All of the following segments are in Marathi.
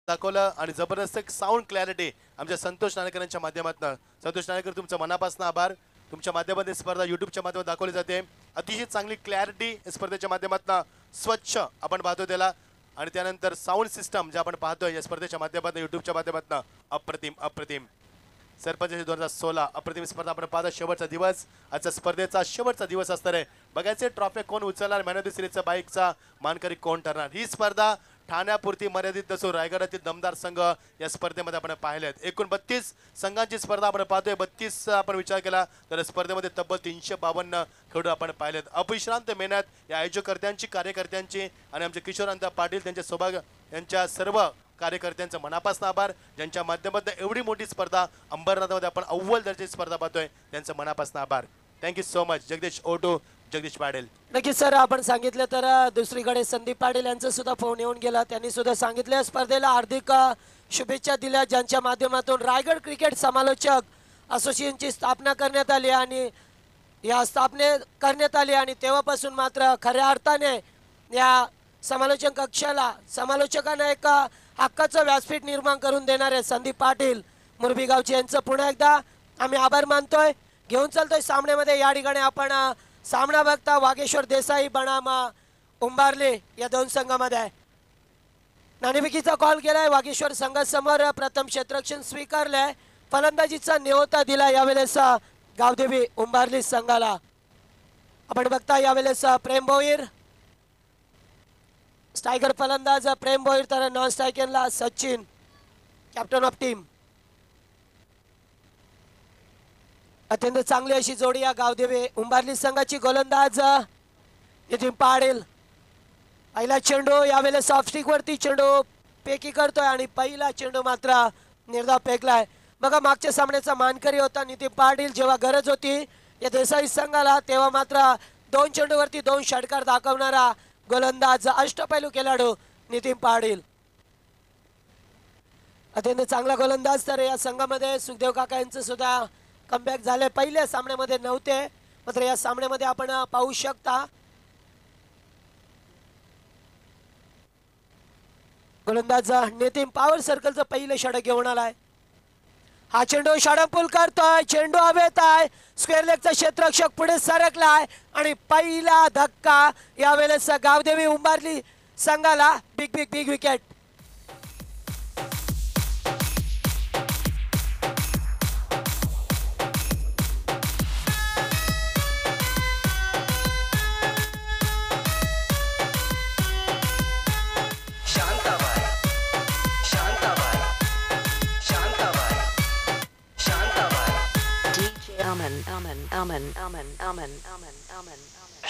दाखवलं आणि जबरदस्त साऊंड क्लॅरिटी आमच्या संतोष नाणेकरांच्या माध्यमातून. संतोष नाणेकर तुमचं मनापासून आभार. तुमच्या माध्यमातून स्पर्धा युट्यूबच्या माध्यमातून दाखवली जाते. अतिशय चांगली क्लॅरिटी स्पर्धेच्या माध्यमातून स्वच्छ आपण पाहतो त्याला आणि त्यानंतर साऊंड सिस्टम जे आपण पाहतोय या स्पर्धेच्या माध्यमातून युट्यूबच्या माध्यमातून अप्रतिम अप्रतिम. सरपंच 2016 अप्रतिम स्पर्धा आपण पाहता. शेवटचा दिवस आजचा स्पर्धेचा शेवटचा दिवस असणार आहे. बघायचे ट्रॉफी कोण उचलणार, मॅन ऑफ द सिरीजचा बाईकचा मानकरी कोण ठरणार. ही स्पर्धा ठाण्यापुरती मर्यादित नसून रायगडातील दमदार संघ या स्पर्धेमध्ये आपण पाहिले आहेत. एकूण 32 संघांची स्पर्धा आपण पाहतोय. 32 आपण विचार केला तर स्पर्धेमध्ये तब्बल 352 खेळाडू आपण पाहिलेत. अविश्रांत मेहनत या आयोजकर्त्यांची, कार्यकर्त्यांची आणि आमचे किशोरांत पाटील त्यांचे सौभाग्य यांच्या सर्व कार्यकर्त्यांचं मनापासून आभार. ज्यांच्या माध्यमातून एवढी मोठी स्पर्धा अंबरनाथमध्ये आपण अव्वल दर्जाची स्पर्धा पाहतोय त्यांचं मनापासून आभार. Thank you so much. जगदीश ओटो, जगदीश पाटील. नक्कीच सर, आपण सांगितलं तर दुसरीकडे संदीप पाटील यांचा सुद्धा फोन येऊन गेला. त्यांनी सुद्धा सांगितले स्पर्धेला हार्दिक शुभेच्छा दिल्या, ज्यांच्या माध्यमातून रायगड क्रिकेट समालोचक असोसिएशनची स्थापना करण्यात आली आणि या स्थापने करण्यात आली आणि तेव्हापासून मात्र खऱ्या अर्थाने या समालोचन कक्षाला समालोचकांना एक हक्काचं व्यासपीठ निर्माण करून देणारे संदीप पाटील मुरबी गावचे यांचं पुन्हा एकदा आम्ही आभार मानतोय. घेऊन चालतोय सामन्यामध्ये. या ठिकाणी आपण सामना बघता वागेश्वर देसाई बनाम उंबारले या दोन संघामध्ये आहे. नाणेफेकीचा कॉल केलाय. वागेश्वर संघासमोर प्रथम क्षेत्ररक्षण स्वीकारलंय. फलंदाजीचा न्योता दिला यावेळेस गावदेवी उंबारली संघाला. आपण बघता यावेळेस प्रेम भोईर स्ट्रायकर फलंदाज प्रेम भोईर तर नॉन स्ट्रायकरला सचिन कॅप्टन ऑफ टीम. अत्यंत चांगली अशी जोडी या गावदेवी उंबारली संघाची. गोलंदाज नितीन पाटील. पहिला चेंडू यावेळेस ऑफ स्टिक वरती चेंडू पेकी करतोय आणि पहिला चेंडू मात्र निर्धाव फेकलाय. बघा मागच्या सामन्याचा मानकरी होता नितीन पाटील. जेव्हा गरज होती या देसाई संघाला तेव्हा मात्र 2 चेंडूवरती 2 षटकार दाखवणारा गोलंदाज अष्टपैलू खेळाडू नितीन पाटील. अत्यंत चांगला गोलंदाज. तर या संघामध्ये सुखदेव काका यांचं सुद्धा कमबॅक झाले. पहिल्या सामन्यामध्ये नव्हते मात्र या सामन्यामध्ये आपण पाहू शकता गोलंदाज नितीन पॉवर सर्कलचं पहिलं षटक घेऊन आलाय. हा चेंडू षडंपूल करतोय. चेंडू हवेत आहे. स्क्वेअर लेगचा क्षेत्ररक्षक पुढे सरकलाय आणि पहिला धक्का यावेळेस गावदेवी उंबारली संघाला. Big big big wicket.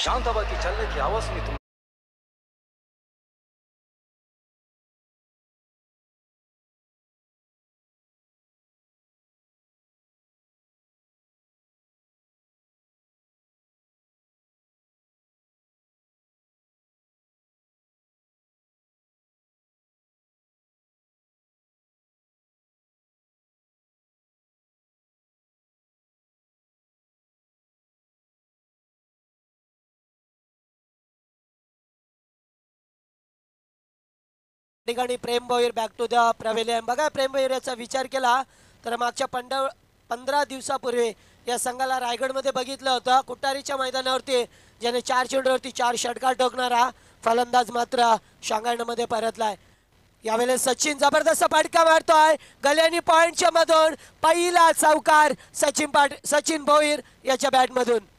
Shantabai की चलने की आवाज सुनी तुम ठिकाणी प्रेम भोईर बॅक टू द प्रवेलियन. बघा प्रेम भोईर याचा विचार केला तर मागच्या 15 दिवसापूर्वी या संघाला रायगडमध्ये बघितलं होतं. कुट्टारीच्या मैदानावरती ज्याने 4 चेंडूवरती 4 षटकार ठोकणारा फलंदाज मात्र शांगायणामध्ये परतलाय. यावेळेस सचिन जबरदस्त फटका मारतोय. गल्यानी पॉइंटच्या मधून पहिला चौकार सचिन भोईर याच्या बॅटमधून.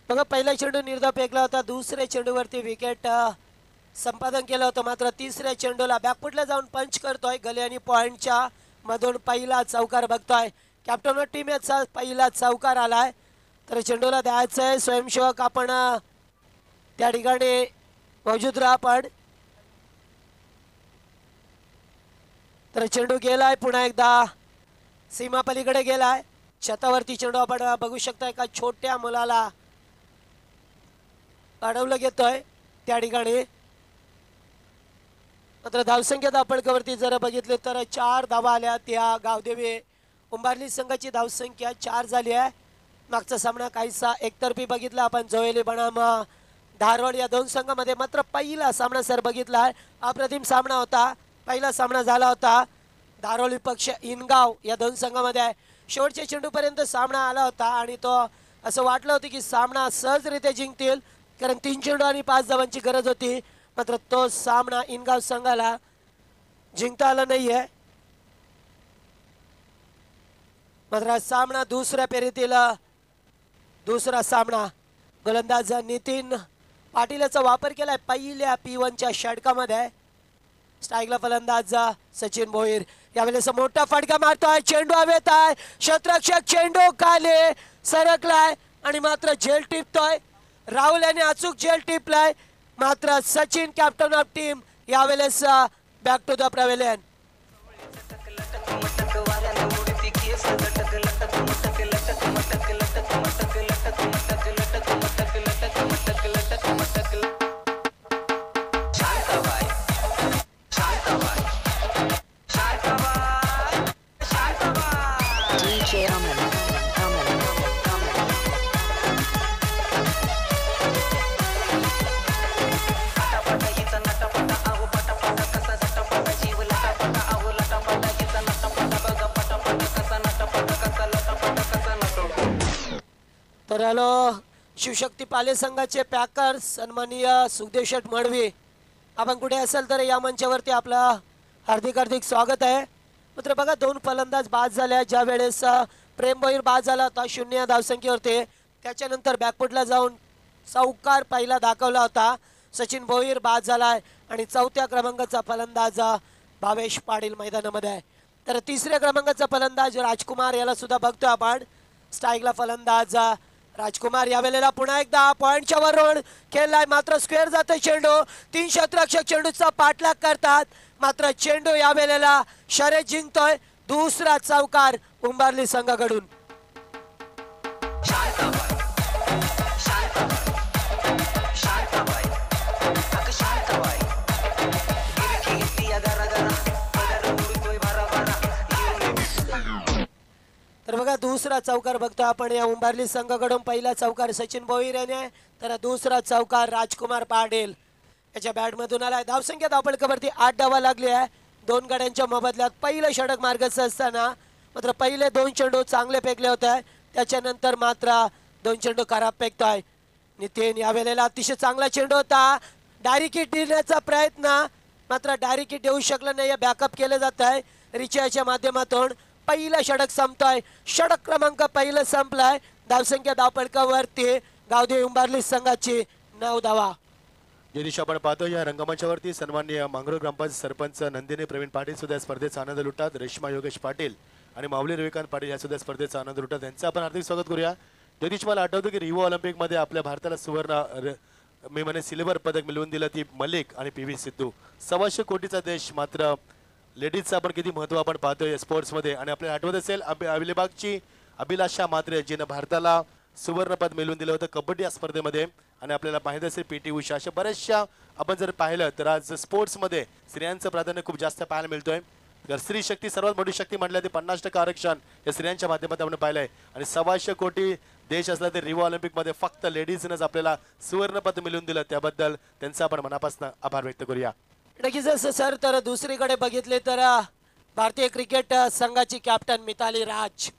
बघा पहिला चेंडू निर्धाव फेकला होता. दुसऱ्या चेंडूवरती विकेट संपादन केलं होतं मात्र तिसऱ्या चेंडूला बॅकफुटला जाऊन पंच करतोय. गले आणि पॉइंटच्या मधून पहिला चौकार बघतोय. कॅप्टन टीम याचा पहिला चौकार आलाय. तर चेंडूला द्यायचं आहे. स्वयंसेवक आपण त्या ठिकाणी मौजूद राहा आपण. तर चेंडू गेलाय पुन्हा एकदा सीमा पलीकडे गेलाय. छतावरती चेंडू आपण बघू शकता. एका छोट्या मुलाला अडवलं घेतोय त्या ठिकाणी. मात्र धावसंख्या धापडकावरती जर बघितले तर 4 धावा आल्या. त्या गावदेवी उंबारली संघाची धावसंख्या 4 झाली आहे. मागचा सामना काहीसा एकतर्फी बघितला आपण. जोयली बनाम धारवाड या दोन संघामध्ये. मात्र पहिला सामना सर बघितला अप्रतिम सामना होता. पहिला सामना झाला होता धारोली पक्ष इनगाव या दोन संघामध्ये. शेवटच्या चेंडूपर्यंत सामना आला होता आणि तो असं वाटलं होतं की सामना सहजरित्या जिंकतील, कारण 3 चेंडू आणि 5 धावांची गरज होती. मात्र तो सामना इनगाव संघाला जिंकता आला नाहीये. मात्र सामना दुसऱ्या फेरीतील दुसरा सामना. गोलंदाज नितीन पाटीलचा वापर केलाय पहिल्या P1च्या षटकामध्ये. स्ट्राईकला फलंदाज सचिन भोईर. यावेळेस मोठा फटका मारतोय. चेंडू हवेत आहे. क्षेत्ररक्षक चेंडू खाली सरकलाय आणि मात्र झेल टिपतोय. राहुल याने अचूक झेल टिपलाय. मात्र सचिन कॅप्टन ऑफ टीम यावेळेस बॅक टू द पवेलियन. तर हॅलो शिवशक्ती पाले संघाचे पॅकर्स सन्माननीय सुखदेव शेठ मडवी, आपण कुठे असेल तर या मंचावरती आपलं हार्दिक हार्दिक स्वागत आहे. मात्र बघा 2 फलंदाज बाद झाल्या. ज्या वेळेस प्रेम भोईर बाद झाला होता 0 धावसंख्येवरती, त्याच्यानंतर बॅकफुटला जाऊन चौकार पहिला दाखवला होता. सचिन भोईर बाद झालाय आणि 4थ्या क्रमांकाचा फलंदाज भावेश पाटील मैदानामध्ये आहे. तर 3ऱ्या क्रमांकाचा फलंदाज राजकुमार याला सुद्धा बघतोय आपण. स्ट्राईकला फलंदाज राजकुमार. यावेळेला पुन्हा एकदा पॉइंटच्या वरून खेळलाय. मात्र स्क्वेअर जातोय चेंडू. 3 क्षेत्ररक्षक चेंडूचा पाठलाग करतात. मात्र चेंडू यावेळेला शर्यत जिंकतोय. दुसरा चौकार उंबारली संघाकडून. तर बघा दुसरा चौकार बघतो आपण या उंबारली संघाकडून. पहिला चौकार सचिन भोईर याने, तर दुसरा चौकार राजकुमार पाटील याच्या बॅटमधून आलाय. धावसंख्या धावपळकावरती 8 धावा लागली आहे 2 गड्यांच्या मोबदल्यात. पहिलं षटक मार्गाचं असताना मात्र पहिले 2 चेंडू चांगले फेकले होते. त्याच्यानंतर मात्र 2 चेंडू खराब फेकतोय नितीन. यावेळेला अतिशय चांगला चेंडू होता. डायरेक्ट हिट देण्याचा प्रयत्न, मात्र डायरेक्ट हिट देऊ शकलं नाही. बॅकअप केलं जात आहे रिचाच्या माध्यमातून. पहिला षटक संपतोय. षटक क्रमांक पहिलं संपलाय. धावसंख्या धावपळकावरती गावदेवी उंबारली संघाची 9 धावा. जे दिवशी आपण पाहतो या रंगमंचावरती सन्माननीय मांगरोळ ग्रामपंचायत सरपंच नंदिनी प्रवीण पाटील सुद्धा स्पर्धेचा आनंद लुटतात. रेश्मा योगेश पाटील आणि माऊली रविकांत पाटील या सुद्धा स्पर्धेचा आनंद लुटतात. त्यांचं आपण हार्दिक स्वागत करूया. त्या दिवशी मला आठवतं की रिओ ऑलिम्पिकमध्ये आपल्या भारताला सुवर्ण मी म्हणे सिल्वर पदक मिळवून दिलं ती मलिक आणि PV सिद्धू. 125 कोटीचा देश, मात्र लेडीजचं आपण किती महत्त्व आपण पाहतोय स्पोर्ट्समध्ये. आणि आपल्याला आठवत असेल अलिबागची अभिलाषा म्हात्रे जिनं भारताला सुवर्ण पद मिळवून दिलं होतं कबड्डी या स्पर्धेमध्ये. आणि आपल्याला माहिती असेल PT उषा. अशा बऱ्याचशा आपण जर पाहिलं तर आज स्पोर्ट्समध्ये स्त्रियांचं प्राधान्य खूप जास्त पाहायला मिळतोय. तर स्त्री शक्ती सर्वात मोठी शक्ती म्हटलं ते 50% आरक्षण या स्त्रियांच्या माध्यमातून आपण पाहिलंय. आणि 125 कोटी देश असला तर रिओ ऑलिम्पिकमध्ये फक्त लेडीजनंच आपल्याला सुवर्ण पद मिळवून दिलं. त्याबद्दल त्यांचा आपण मनापासून आभार व्यक्त करूया. नक्कीच सर. तर दुसरीकडे बघितले तर भारतीय क्रिकेट संघाची कॅप्टन मिताली राज.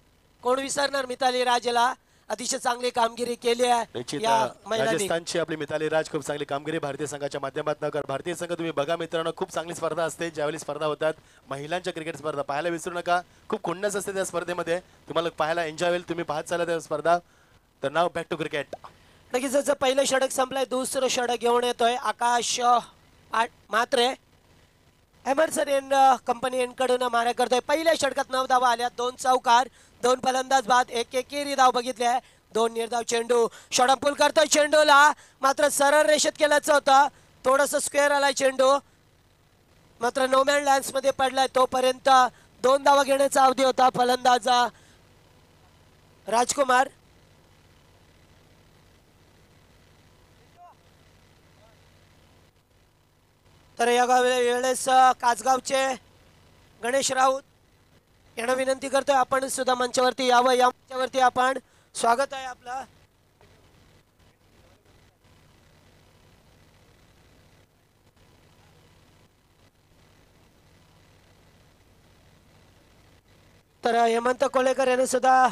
कोण विसरणार मिताली राज याला. अतिशय चांगली कामगिरी केली आहे या महिलांनी. राजस्थानची आपली मिताली राज खूप चांगली कामगिरी भारतीय संघाच्या माध्यमातून कर. भारतीय संघ तुम्ही बघा मित्रांनो, खूप चांगली स्पर्धा असते. ज्यावेळी स्पर्धा होतात महिलांच्या क्रिकेट स्पर्धा पाहायला विसरू नका. खूप खुन्नस असते त्या स्पर्धेमध्ये. तुम्हाला पाहायला एन्जॉय होईल. तुम्ही पाहत चालला त्या स्पर्धा. तर नाव बॅक टू क्रिकेट. नक्कीच पहिलं षटक संपलंय. दुसरं षटक घेऊन येतोय आकाश म्हात्रे. एमर्सन एंड कंपनी एंडकडून मारा करतोय. पहिल्या षटकात 9 धावा आल्या. 2 चौकार, 2 फलंदाज बाद, 1 एकेरी धाव बघितली आहे. 2 निर्धाव चेंडू षडंपूल करतोय चेंडूला मात्र सरळ रेषेत केल्याचं होतं थोडस स्क्वेअर आलाय चेंडू मात्र नोमॅन लँड्स मध्ये पडलाय तोपर्यंत 2 धावा घेण्याचा अवधी होता फलंदाज राजकुमार तर या वेळेस कासगावचे गणेश राऊत यांना विनंती करतोय आपण सुद्धा मंचावरती यावं या मंचावरती आपण स्वागत आहे आपलं तर हेमंत कोलेकर यांनी सुद्धा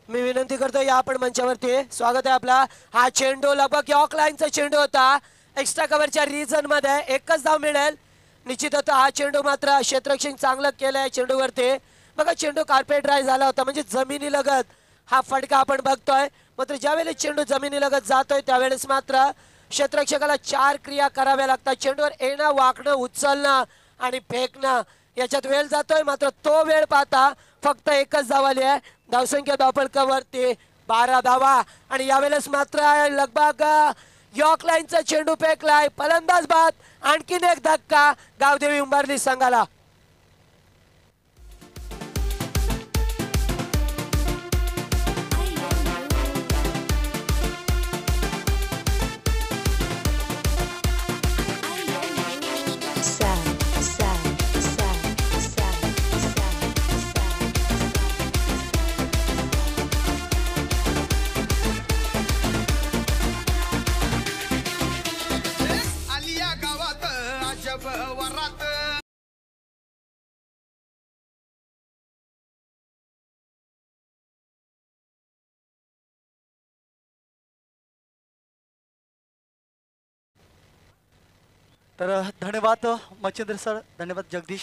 मी विनंती करतो या आपण मंचावरती स्वागत आहे आपला हा चेंडू लगभग यॉर्क लाईनचा चेंडू होता एक्स्ट्रा कव्हरच्या रिजन मध्ये एकच धाव मिळेल निश्चित होता हा चेंडू मात्र क्षेत्ररक्षण चांगलं केलंय चेंडूवरती बघा चेंडू कार्पेट ड्राय झाला होता म्हणजे जमिनी लगत हा फटका आपण बघतोय मात्र ज्यावेळेस चेंडू जमिनी लगत जातोय त्यावेळेस मात्र क्षेत्ररक्षकाला 4 क्रिया कराव्या लागतात चेंडूवर येणं वाकणं उचलणं आणि फेकणं याच्यात वेळ जातोय मात्र तो वेळ पाहता फक्त एकच धाव आली आहे धावसंख्या धावफलकावरती 12 धावा आणि यावेळेस मात्र लगभग यॉर्क लाईनचा चेंडू फेकलाय फलंदाज बाद आणखीन एक धक्का गावदेवी उंबारली संघाला तर धन्यवाद मच्छिंद्र सर धन्यवाद जगदीश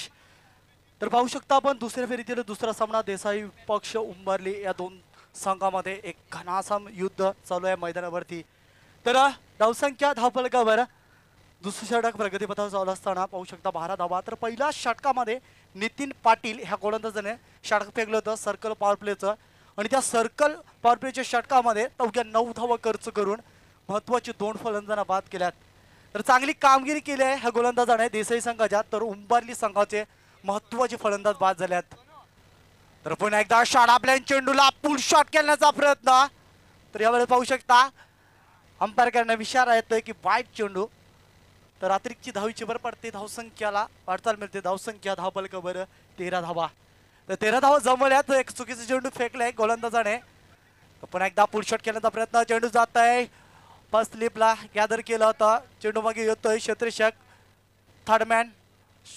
तर पाहू शकता आपण दुसऱ्या फेरीतील दुसरा सामना देसाई पक्ष उंबरली या 2 संघामध्ये एक घमासान युद्ध चालू आहे मैदानावरती तर धावसंख्या धावफलकावर दुसरं षटक प्रगतीपथावर चालू असताना पाहू शकता 12 धावा तर पहिल्या षटकामध्ये नितीन पाटील ह्या गोलंदाजाने षटक फेकलं होतं सर्कल पॉवर प्लेचं आणि त्या सर्कल पॉवर प्लेच्या षटकामध्ये अवघ्या 9 धावा खर्च करून महत्त्वाची 2 फलंदाजांना बाद केल्यात तर चांगली कामगिरी केली आहे ह्या गोलंदाजाने देसाई संघाच्या तर उंबारली संघाचे महत्त्वाचे फलंदाज बाद झाल्यात तर पुन्हा एकदा शॉट आपल्या चेंडूला पुल शॉट खेळण्याचा प्रयत्न तर यावेळेस पाहू शकता अंपायर करणं इशारा येतोय की वाईट चेंडू तर अतिरिक्तची धावीची भर पडते धावसंख्याला वाटचाल मिळते धावसंख्या धावफलकावर 13 धावा तर 13 धावा जमवल्यात एक चुकीचा चेंडू फेकलाय गोलंदाजाने पुन्हा एकदा पुल शॉट खेळण्याचा प्रयत्न चेंडू जात आहे फर्स्ट स्लिपला गॅदर केला होता चेंडू मागे येतोय क्षेत्ररक्षक थर्डमॅन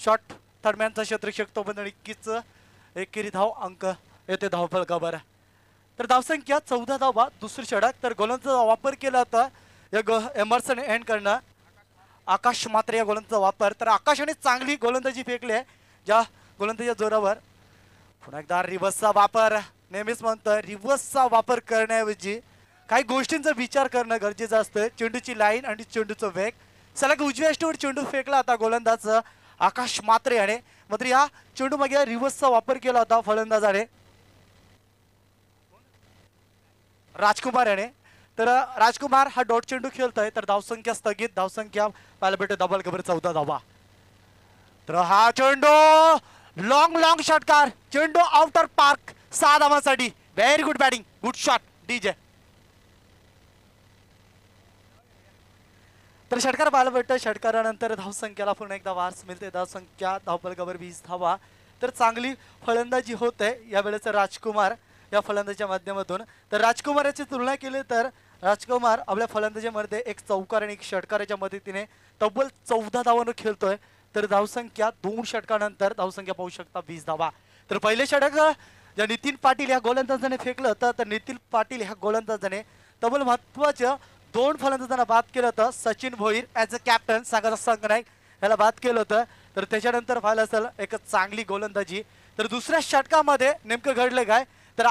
शॉट थर्डमॅनचा क्षेत्ररक्षक तो पण 21 एकेरी धाव अंक येते धावफलकावर तर धावसंख्या 14 धावा दुसरी षटक तर गोलंदाजाचा वापर केला होता या एमर्सन एंड करणं आकाश मात्र या गोलंदाजाचा वापर तर आकाशाने चांगली गोलंदाजी फेकली आहे ज्या गोलंदाजीच्या जोरावर पुन्हा एकदा रिव्हर्सचा वापर नेहमीच म्हणतोय रिव्हर्सचा वापर करण्याऐवजी काही गोष्टींचा विचार करणं गरजेचं असतं चेंडूची लाईन आणि चेंडूचं वेग सलग उजव्या अष्टवर चेंडू फेकला होता गोलंदाज आकाश मात्रे याने मात्र या चेंडू मागे रिव्हर्सचा वापर केला होता फलंदाजाने राजकुमार याने तर राजकुमार हा डॉट चेंडू खेळतोय तर धावसंख्या स्थगित धावसंख्या पाहायला भेटते डबल कव्हर 14 धावा तर हा चेंडू लॉंग षटकार चेंडू आउटर पार्क 6 धावांसाठी very good batting good shot DJ तर षटकार पाहायला भेटतं षटकारानंतर धावसंख्याला पुन्हा एकदा वार्स मिळते धावसंख्या धावफलकावर 20 धावा तर चांगली फलंदाजी होते यावेळेस राजकुमार या फलंदाजीच्या माध्यमातून तर राजकुमाराची तुलना केली तर राजकुमार आपल्या फलंदाजीमध्ये एक चौकार आणि एक षटकाराच्या मदतीने तब्बल 14 धावांवर खेळतोय तर धावसंख्या 2 षटकानंतर धावसंख्या पाहू शकता 20 धावा तर पहिले षटक ज्या नितीन पाटील या गोलंदाजाने फेकलं होतं तर नितीन पाटील ह्या गोलंदाजाने तब्बल महत्त्वाचं 2 फलंदाजांना बाद केलं होतं Sachin Bhoir as a captain संघाचा संघनायक याला बाद केलं होतं तर त्याच्यानंतर पाहिलं असेल एक चांगली गोलंदाजी तर दुसऱ्या षटकामध्ये नेमकं घडलं काय तर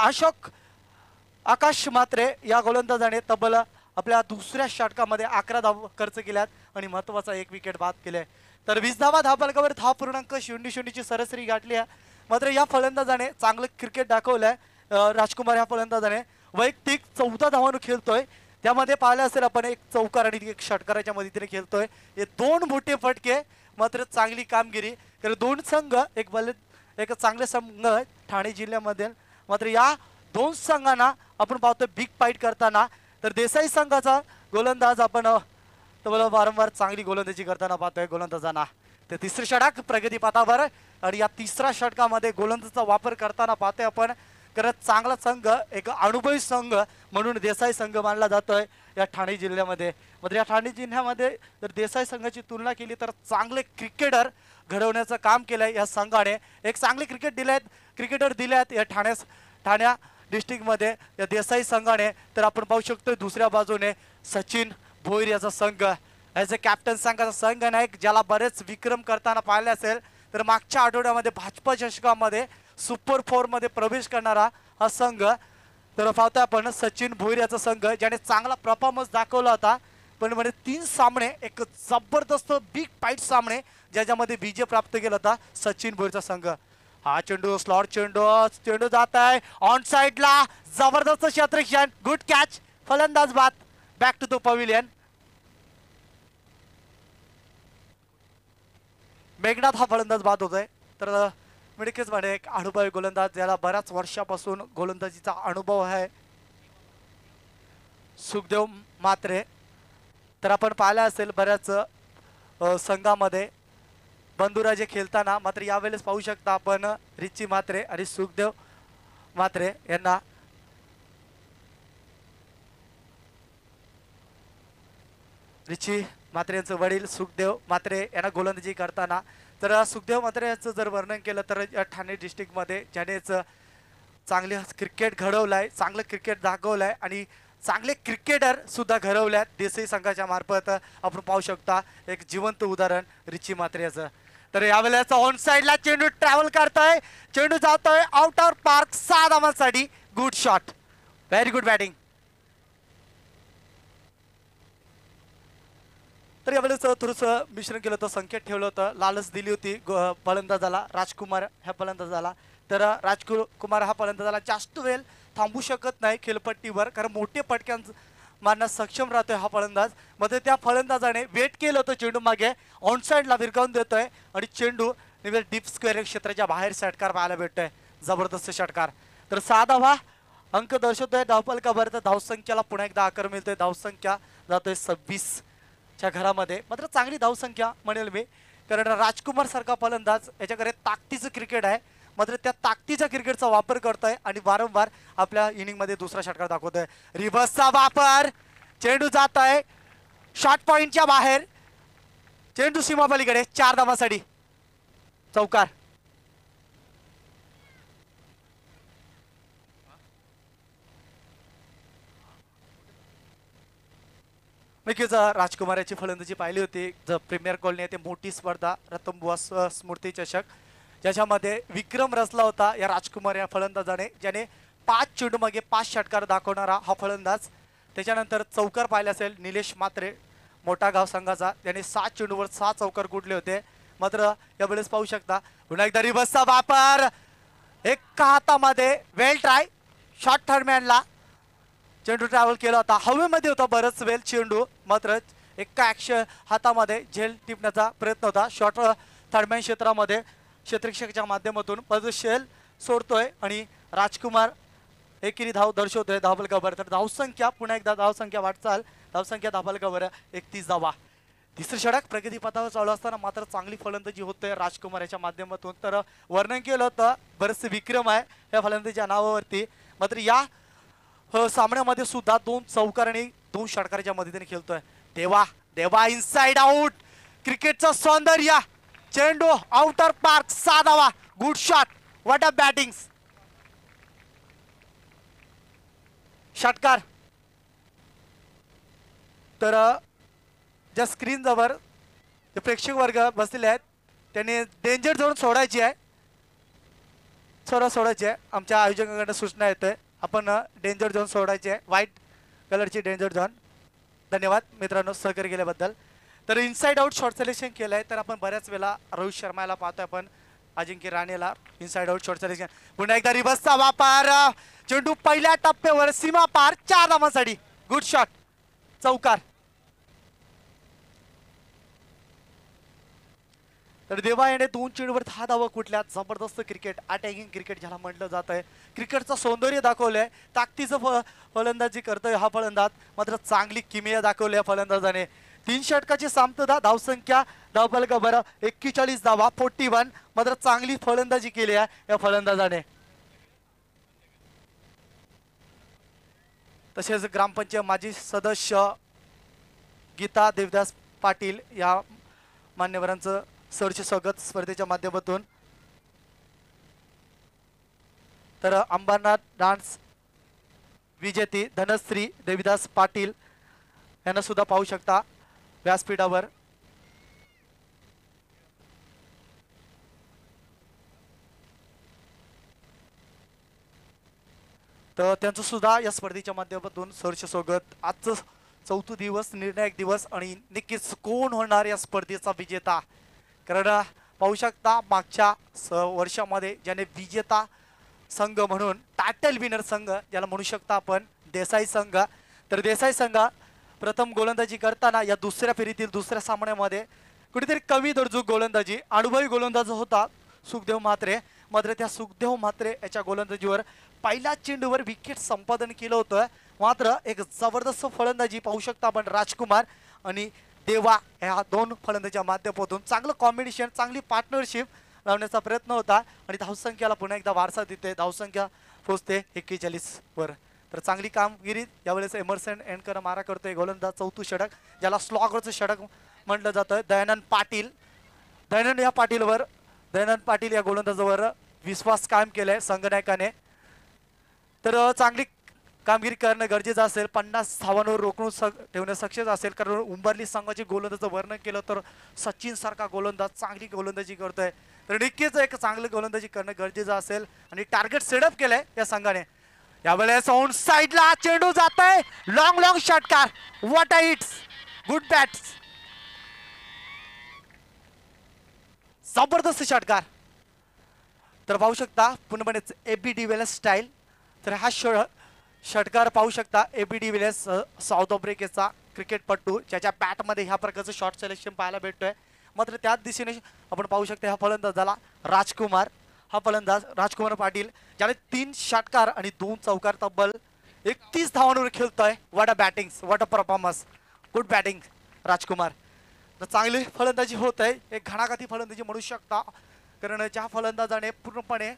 आकाश मात्रे या गोलंदाजाने तब्बल आपल्या दुसऱ्या षटकामध्ये 11 धावा खर्च केल्यात आणि महत्त्वाचा 1 विकेट बाद केले तर 20 धावा धावफलकावर 10.00 ची सरासरी गाठली आहे मात्र या फलंदाजाने चांगलं क्रिकेट दाखवलंय राजकुमार या फलंदाजाने वैयक्तिक 14 धावांवर खेळतोय. त्यामध्ये पाहिलं असेल आपण एक चौकार आणि एक षटकाराच्या मदतीने खेळतोय. हे 2 मोठे फटके, मात्र चांगली कामगिरी. कारण 2 संघ एक चांगले संघ ठाणे जिल्ह्यामध्ये. मात्र या 2 संघांना आपण पाहतोय बिग फाईट करताना. तर देसाई संघाचा गोलंदाज आपण वारंवार चांगली गोलंदाजी करताना पाहतोय गोलंदाजांना. तर तिसरे षटक प्रगतीपथावर आणि या तिसऱ्या षटकामध्ये गोलंदाजाचा वापर करताना पाहतोय आपण. करत चांगला संघ, एक अनुभवी संघ म्हणून देसाई संघ मानला जातोय या ठाणे जिल्ह्यामध्ये. म्हणजे या ठाणे जिल्ह्यामध्ये जर देसाई संघाची तुलना केली तर चांगले क्रिकेटर घडवण्याचं काम केलंय या संघाने. एक चांगले क्रिकेटर दिलेत या ठाण्या डिस्ट्रिक्टमध्ये या देसाई संघाने. तर आपण पाहू शकतो दुसऱ्या बाजूने सचिन भोईर याचा संघ ॲज अ कॅप्टन संघाचा संघ नायक, ज्याला बरेच विक्रम करताना पाहिले असेल. तर मागच्या आठवड्यामध्ये भाजपा चषकामध्ये सुपर 4 मध्ये प्रवेश करणारा हा संघ. तर पाहतोय आपण सचिन भोईर याचा संघ, ज्याने चांगला परफॉर्मन्स दाखवला होता. पण म्हणजे 3 सामने एक जबरदस्त बिग फाईट सामने ज्याच्यामध्ये विजय प्राप्त केला होता सचिन भोईरचा संघ. हा चेंडू स्लॉट चेंडू जात आहे ऑन साइडला. जबरदस्त क्षेत्ररक्षण, गुड कॅच, फलंदाज बाद, back to the pavilion. Meghnath हा फलंदाज बाद होतोय. तर मिडकेच मध्ये एक अनुभवी गोलंदाज, ज्याला बऱ्याच वर्षापासून गोलंदाजीचा अनुभव आहे, सुखदेव म्हात्रे. तर आपण पाहिलं असेल बऱ्याच संघामध्ये बंधुराजे खेळताना. मात्र यावेळेस पाहू शकता आपण रिची म्हात्रे आणि सुखदेव म्हात्रे यांना. रिची म्हात्रे यांचे वडील सुखदेव म्हात्रे यांना गोलंदाजी करताना. तर सुखदेव म्हात्रे यांचं जर वर्णन केलं तर या ठाणे डिस्ट्रिक्टमध्ये ज्यानेच चांगले क्रिकेट घडवलंय, चांगलं क्रिकेट दाखवलंय आणि चांगले क्रिकेटर सुद्धा घडवल्यात देसाई संघाच्या मार्फत. आपण पाहू शकता एक जिवंत उदाहरण रिची म्हात्रे याचं. तर यावेळेस ऑन साइडला चेंडू ट्रॅव्हल करतोय, चेंडू जातोय आउट ऑफ पार्क, 6 धावांसाठी. Good shot, very good batting. तर यावेळेस थोडंसं मिश्रण केलं होतं, संकेत ठेवलं होतं, लालच दिली होती फलंदाजाला, राजकुमार ह्या फलंदाजाला. तर राजकुमार हा फलंदाजाला जास्त वेळ थांबू शकत नाही खेळपट्टीवर, कारण मोठे पटक्यां मारण्यास सक्षम राहतोय हा फलंदाज. मध्ये त्या फलंदाजाने वेट केलं होतं चेंडू मागे, ऑन साइडला विरकावून देतोय आणि चेंडू निवेल डीप स्क्वेअर क्षेत्राच्या बाहेर षटकार पाहायला भेटतोय, जबरदस्त षटकार. तर 6 धावा अंक दर्शवतोय धावफलकावर. तर धावसंख्याला पुन्हा एकदा आकार मिळतोय, धावसंख्या जातोय 26 च्या घरामध्ये. मात्र चांगली धावसंख्या म्हणेल मी, कारण राजकुमार सारखा फलंदाज याच्याकडे ताकदीचं क्रिकेट आहे. मात्र त्या ताकदीच्या क्रिकेटचा वापर करतोय आणि वारंवार आपल्या इनिंगमध्ये दुसरा षटकार दाखवतोय. रिव्हर्सचा वापर, चेंडू जात आहे शॉर्ट पॉइंटच्या बाहेर, चेंडू सीमापलीकडे, 4 धावांसाठी चौकार. नक्कीच राजकुमार याची फलंदाजी पाहिली होती. प्रीमियर कॉलनी येथे मोठी स्पर्धा रतनबुवा स्मृती चषक, ज्याच्यामध्ये विक्रम रचला होता या राजकुमार या फलंदाजाने, ज्याने 5 चेंडू मागे 5 षटकार दाखवणारा हा फलंदाज. त्याच्यानंतर चौकार पाहिले असेल निलेश म्हात्रे मोठा गाव संघाचा, त्याने 7 चेंडूवर 6 चौकार कुठले होते. मात्र यावेळेस पाहू शकता पुन्हा एकदा रिव्हर्सचा वापर, एका हातामध्ये वेल ट्राय, शॉर्ट थर्डमॅनला चेंडू ट्रॅव्हल केला होता, हवेमध्ये होता बरंच वेल चेंडू. मात्र एका हातामध्ये झेल टिपण्याचा प्रयत्न होता, शॉर्ट थर्डमॅन क्षेत्रामध्ये क्षेत्ररक्षकाच्या माध्यमातून शेल सोडतोय आणि राजकुमार एकेरी धाव दर्शवतोय धावफलकावर. तर धावसंख्या पुन्हा एकदा धावसंख्या वाटचाल, धावसंख्या धावफलकावर 31 धावा. तिसरं षटक प्रगतीपथावर चालू असताना मात्र चांगली फलंदाजी होतोय राजकुमार याच्या माध्यमातून. तर वर्णन केलं होतं बरेचसे विक्रम आहे या फलंदाजीच्या नावावरती. मात्र या सामन्यामध्ये सुद्धा 2 चौकार आणि 2 षटकाराच्या मदतीने खेळतोय. देवा इनसाइड आउट, क्रिकेटचं सौंदर्य, चेंडू आउटर पार्क, 6 धावा, good shot, what a batting. षटकार. तर ज्या स्क्रीन जवळ जे प्रेक्षक वर्ग बसलेले आहेत त्यांनी डेंजर झोन सोडायची आहे, सोडायची आहे. आमच्या आयोजकांकडून सूचना येते, आपण डेंजर झोन सोडायची आहे, व्हाईट कलरची डेंजर झोन. धन्यवाद मित्रांनो सहकार्य केल्याबद्दल. तर इनसाइड आउट शॉट सिलेक्शन केलं आहे. तर आपण बऱ्याच वेळा रोहित शर्माला पाहतोय आपण अजिंक्य राणेला इनसाइड आउट शॉटचा डिसिजन. पुन्हा एकदा रिव्हर्सचा वापर. चेंडू पहिल्या टप्प्यावर सीमा पार 4 धावांसाठी. गुड शॉट चौकार. तर देवा याने 2 चेंडूवर 10 धावा कुठल्या. जबरदस्त क्रिकेट, अटॅकिंग क्रिकेट ज्याला म्हटलं जात आहे. क्रिकेटचं सौंदर्य दाखवलंय. ताकदीचं फलंदाजी करतोय हा फलंदाज. मात्र चांगली किमया दाखवली या फलंदाजाने. 3 षटकाची सामतता. धावसंख्या धावफलक बरं 41 धावा 41. मात्र चांगली फलंदाजी केली आहे या फलंदाजाने. तसेच ग्रामपंचायत माजी सदस्य गीता देवदास पाटील या मान्यवरांचं सरचे स्वागत स्पर्धेच्या माध्यमातून. तर अंबरनाथ डान्स विजेती धनश्री देविदास पाटील यांना सुद्धा पाहू शकता व्यासपीठावर. तर त्यांचं सुद्धा या स्पर्धेच्या माध्यमातून सरचे स्वागत. आजचं 4था दिवस, निर्णायक दिवस आणि नक्कीच कोण होणार या स्पर्धेचा विजेता. कारण पाहू शकता मागच्या वर्षामध्ये ज्याने विजेता संघ म्हणून टायटल विनर संघ ज्याला म्हणू शकता आपण देसाई संघ. तर देसाई संघ प्रथम गोलंदाजी करताना या दुसऱ्या फेरीतील दुसऱ्या सामन्यामध्ये कुठेतरी कमी दर्जूक गोलंदाजी, अनुभवी गोलंदाज होता सुखदेव म्हात्रे. मात्र त्या सुखदेव म्हात्रे याच्या गोलंदाजीवर पहिल्या चेंडूवर विकेट संपादन केलं होतं. मात्र एक जबरदस्त फलंदाजी पाहू शकता आपण राजकुमार आणि देवा ह्या 2 फलंदाजीच्या माध्यमातून चांगलं कॉम्बिनेशन, चांगली पार्टनरशिप लावण्याचा प्रयत्न होता. आणि धावसंख्याला पुन्हा एकदा वारसा देते. धावसंख्या पोहोचते 41 वर. तर चांगली कामगिरी यावेळेस एमर्सन एंडकर मारा करतोय. गोलंदाज 4थं षटक ज्याला स्लॉगरचं षटक म्हटलं जातं. दयानंद पाटील, दयानंद पाटील या गोलंदाजावर विश्वास कायम केलाय संघनायकाने. तर चांगली कामगिरी करणं गरजेचं असेल. 50 धावांवर रोखून ठेवणं सक्षम असेल. कारण उंबरली संघाची गोलंदाजाचं वर्णन केलं तर सचिन सारखा गोलंदाज चांगली गोलंदाजी करतोय. तर नक्कीच एक चांगली गोलंदाजी करणं गरजेचं असेल. आणि टार्गेट सेटअप केलंय या संघाने. यावेळेस ऑन साइडला चेंडू जात आहे. लॉंग षटकार. What a hits, good bats, जबरदस्त षटकार. तर पाहू शकता पुन्हा एबी डिव्हिलियर्स स्टाईल. तर हा षटकार पाहू शकता एबी डिव्हिलियर्स साऊथ आफ्रिकेचा क्रिकेटपटू ज्याच्या बॅटमध्ये ह्या प्रकारचं शॉट सिलेक्शन पाहायला भेटतोय. मात्र त्याच दिशेने आपण पाहू शकता ह्या फलंदाजाला राजकुमार, हा फलंदाज राजकुमार पाटील ज्याने 3 षटकार आणि 2 चौकार तब्बल 31 धावांवर खेळतोय. What a batting, what a performance, good batting Rajkumar. तर चांगली फलंदाजी होत आहे. एक घणाघाती फलंदाजी म्हणू शकता. कारण ज्या फलंदाजाने पूर्णपणे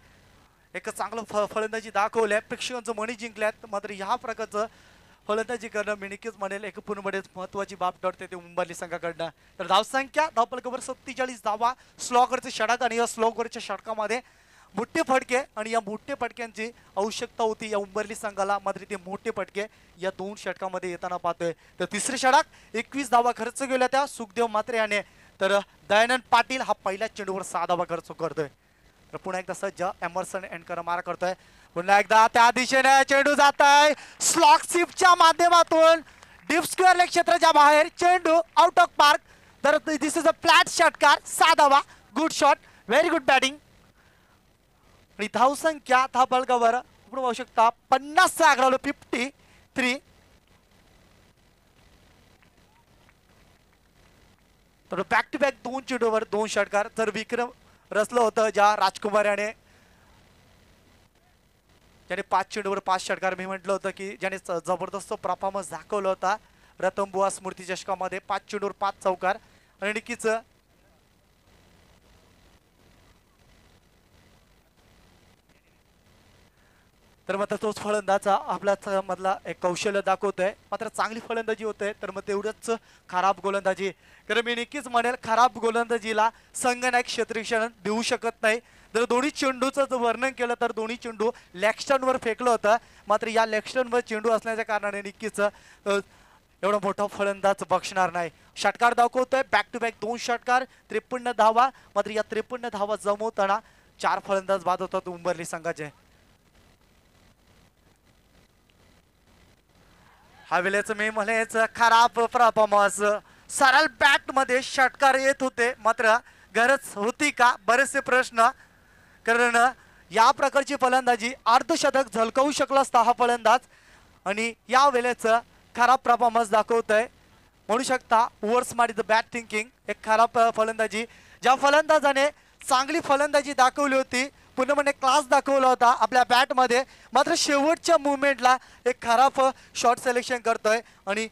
एक चांगलं फलंदाजी दाखवल्या, प्रेक्षकांचं मनी जिंकल्यात. मात्र ह्या प्रकारचं फलंदाजी करणं मी नक्कीच म्हणेल एक पूर्णपणे महत्त्वाची बाब ठरते ते उंबरली संघाकडनं. तर धावसंख्या धावफलकावर 47 धावा, स्लॉगरचे षटक आणि या स्लॉगरच्या षटकामध्ये मोठे फटके आणि या मोठे फटक्यांची आवश्यकता होती या उंबरली संघाला. मात्र ते मोठे फटके या 2 षटकामध्ये येताना पाहतोय. तर तिसरे षटक 21 धावा खर्च केल्या त्या सुखदेव म्हात्रे याने. तर दयानंद पाटील हा पहिल्या चेंडूवर 6 धावा खर्च करतोय. तर पुन्हा एकदा सज्ज एमर्सन एंडकर मारा करतोय. पुन्हा एकदा त्या दिशेने चेंडू जात आहे स्लॉग शिपच्या माध्यमातून डीप स्क्वेअर लेग क्षेत्राच्या बाहेर. चेंडू आउट ऑफ पार्क. तर दिस इज अ फ्लॅट षटकार. 6 धावा, good shot, very good batting. आणि धावसंख्या धावफलकावर आपण पाहू शकता 50 आकडा 53. तर बॅक टू बॅक 2 चेंडूवर 2 षटकार. तर विक्रम रचलं होतं ज्या राजकुमार याने, ज्याने 5 चेंडूवर 5 षटकार. मी म्हटलं होतं की ज्याने जबरदस्त परफॉर्मन्स दाखवला होता रतनबुवा स्मृती चषकामध्ये. 5 चेंडूवर 5 चौकार. आणि नक्कीच तर मग तोच फलंदाजा आपल्या मधला एक कौशल्य दाखवतोय. मात्र चांगली फलंदाजी होते. तर मग तेवढंच खराब गोलंदाजी. कारण मी नक्कीच म्हणेल खराब गोलंदाजीला संघनायक क्षेत्ररक्षण देऊ शकत नाही. जर दोन्ही चेंडूचं जर वर्णन केलं तर दोन्ही चेंडू लेग स्टंपवर फेकलं होतं. मात्र या लेग स्टंपवर चेंडू असल्याच्या कारणाने नक्कीच एवढा मोठा फलंदाज बक्षणार नाही. षटकार दाखवतोय बॅक टू बॅक 2 षटकार 53 धावा. मात्र या 53 धावा जमवताना 4 फलंदाज बाद होतात उंबरली संघाचे. हा वेळेच मी म्हणेच खराब परफॉर्मन्स. सरळ बॅट मध्ये षटकार येत होते. मात्र गरज होती का, बरेचसे प्रश्न कारण या प्रकारची फलंदाजी अर्धशतक झलकवू शकला असता हा फलंदाज आणि या वेळेचं खराब परफॉर्मन्स दाखवतोय. म्हणू शकता over smart is the bad thinking. एक खराब फलंदाजी, ज्या फलंदाजाने चांगली फलंदाजी दाखवली होती, पूर्णपणे क्लास दाखवला होता आपल्या बॅटमध्ये, मात्र शेवटच्या मुवमेंटला एक खराब शॉट सिलेक्शन करतोय आणि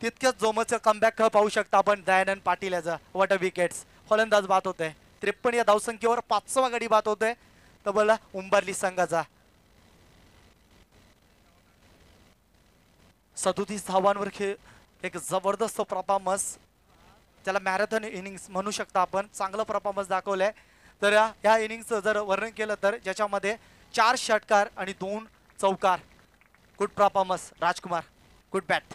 तितक्याच जोमाचं कमबॅक पाहू शकता आपण दयानंद पाटील याचा. What a wickets. फलंदाज बाद होतोय 53 या धावसंख्येवर 5वा गडी बाद होतोय तबला उंबरली संघाचा. 37 धावांवर एक जबरदस्त परफॉर्मन्स, त्याला मॅरेथॉन इनिंग्स म्हणू शकता आपण. चांगलं परफॉर्मन्स दाखवलंय. तर या इनिंगचं जर वर्णन केलं तर ज्याच्यामध्ये 4 षटकार आणि 2 चौकार. गुड परफॉर्मन्स राजकुमार, गुड बॅट.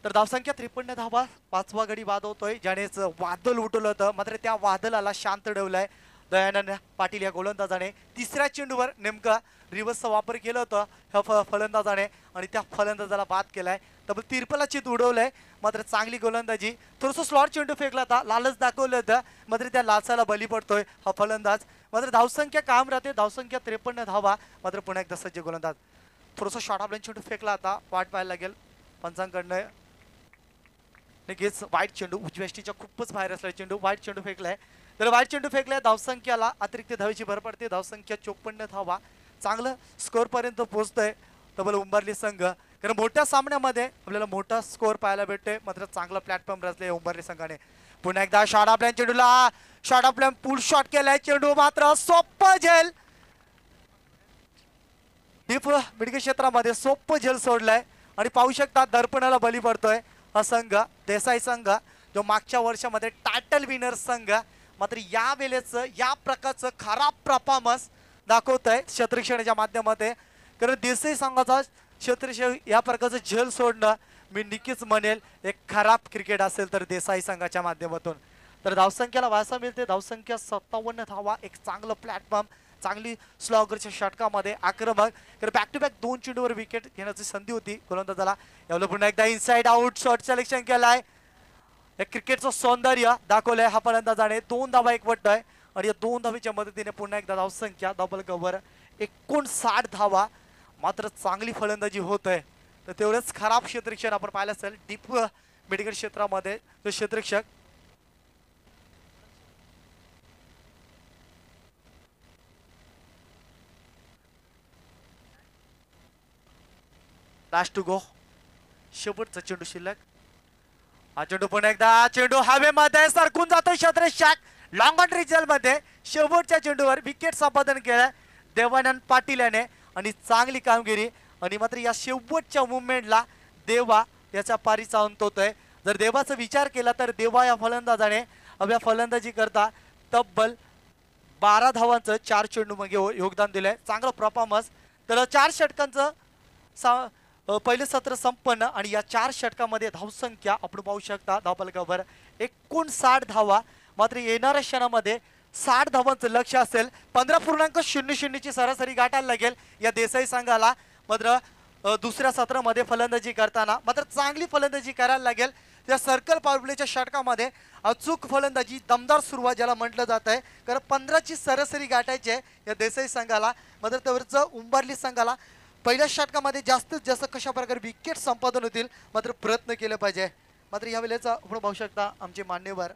तर धावसंख्या 53 धावा, 5वा गडी बाद होतोय, ज्यानेच वादळ उठवलं होतं, मात्र त्या वादळाला शांत ठेवलंय दयानंद पाटील या गोलंदाजाने. 3ऱ्या चेंडूवर नेमका रिव्हर्सचा वापर केला होता ह्या फलंदाजाने आणि त्या फलंदाजाला बाद केलाय. तब्बल 53 चित उडवलंय, मात्र चांगली गोलंदाजी. थोडंसं स्लॉट चेंडू फेकला होता, लालच दाखवलं होतं, मात्र त्या लालसाला बली पडतोय हा फलंदाज. मात्र धावसंख्या कायम राहते, धावसंख्या 53 धावा, मात्र पुन्हा एकदा सज्ज गोलंदाज. थोडंसं शॉर्ट ऑफ लाईन चेंडू फेकला होता, वाट पाहायला लागेल पंचांकडनं. नक्कीच वाईट चेंडू, उजव्याष्टीच्या खूपच बाहेर असलेला चेंडू, वाईट चेंडू फेकलाय. तर वाईट चेंडू फेकलाय, धावसंख्याला अतिरिक्त धावेची भर पडते. धावसंख्या 54 धावा, चांगलं स्कोअर पर्यंत पोहोचतोय तबल उंबरली संघ. कारण मोठ्या सामन्यामध्ये आपल्याला मोठा स्कोअर पाहायला भेटतोय, मात्र चांगला प्लॅटफॉर्म रचले उंबरली संघाने. पुन्हा एकदा शॉर्ट ऑफ लाईन चेंडूला short off line pull shot केलाय, चेंडू मात्र सोप्पं झेल डीप मिडके क्षेत्रामध्ये सोप्पं झेल सोडलाय आणि पाहू शकता दर्पणाला बली पडतोय हा संघ देसाई संघ, जो मागच्या वर्षामध्ये टायटल विनर संघ. मात्र या वेळेचं या प्रकारचं खराब परफॉर्मन्स दाखवतोय क्षेत्ररक्षणाच्या माध्यमामध्ये. कारण देसाई संघाचा क्षेत्ररक्षण या प्रकारचं झेल सोडणं मी नक्कीच म्हणेल एक खराब क्रिकेट असेल तर देसाई संघाच्या माध्यमातून. तर धावसंख्याला वाचा मिळते, धावसंख्या 57 धावा, एक चांगलं प्लॅटफॉर्म, चांगली स्लॉगरच्या षटकामध्ये आक्रमक. कारण बॅक टू बॅक 2 चेंडूवर विकेट घेण्याची संधी होती गोलंदाजाला. यावेळेला पुन्हा एकदा इनसाइड आउट शॉट सिलेक्शन केलाय. क्रिकेटचं सौंदर्य दाखवलंय हा फलंदाजाने. 2 धावा एकवटतोय आणि या 2 धावेच्या मदतीने पुन्हा एकदा धावसंख्या डबल कव्हर 59 धावा, मात्र चांगली फलंदाजी होत आहे. तर तेवढंच खराब क्षेत्ररक्षण आपण पाहिलं असेल डीप मिडगेट क्षेत्रामध्ये. तो क्षेत्ररक्षक लास्ट टू गो, शेवटचा चेंडू शिल्लक. हा चेंडू पुन्हा एकदा चेंडू हवेमध्ये सरकून जातो क्षेत्ररक्षक लॉंग ऑन रिजल मध्ये. शेवटच्या चेंडूवर विकेट संपादन केलं देवानंद पाटील याने आणि चांगली कामगिरी. आणि मात्र या शेवटच्या मुवमेंटला देवा याचा पारीचा अंत होतोय. जर देवाचा विचार केला तर देवा या फलंदाजाने या फलंदाजी करता तब्बल 12 धावांचं 4 चेंडू मध्ये योगदान दिलंय. चांगलं परफॉर्मन्स. तर 4 षटकांचं पहिले सत्र संपन्न आणि या 4 षटकामध्ये धावसंख्या आपण पाहू शकता धावफलकावर 59 धावा. मात्र येणाऱ्या क्षणामध्ये 60 धावांचं लक्ष असेल. 15.00 ची सरासरी गाठायला लागेल या देसाई संघाला. मात्र दुसऱ्या सत्रामध्ये फलंदाजी करताना मात्र चांगली फलंदाजी करायला लागेल. त्या सर्कल पॉवर प्लेच्या षटकामध्ये अचूक फलंदाजी, दमदार सुरुवात ज्याला म्हटलं जात आहे. कारण 15 ची सरासरी गाठायची आहे या देसाई संघाला. मात्र त्यावरचं उंबरली संघाला पहिल्या षटकामध्ये जास्तीत जास्त कशा प्रकारे विकेट संपादन होतील मात्र प्रयत्न केले पाहिजे. मात्र या वेळेचा आपण पाहू शकता आमचे मान्यवर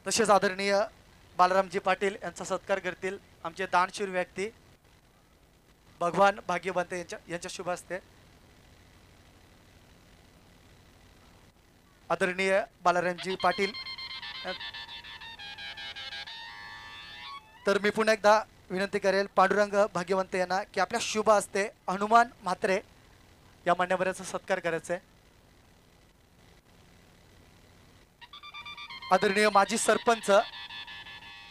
तसेच आदरणीय बालरामजी पाटील यांचा सत्कार करतील आमचे दानशूर व्यक्ती भगवान भाग्यवंत यांच्या शुभ हस्ते. आदरणीय बालरामजी पाटील. तर मी पुन्हा एकदा विनंती करेल पांडुरंग भाग्यवंत यांना की आपल्या शुभ हस्ते हनुमान म्हात्रे या मान्यवराचा सत्कार करायचा आहे. आदरणीय माजी सरपंच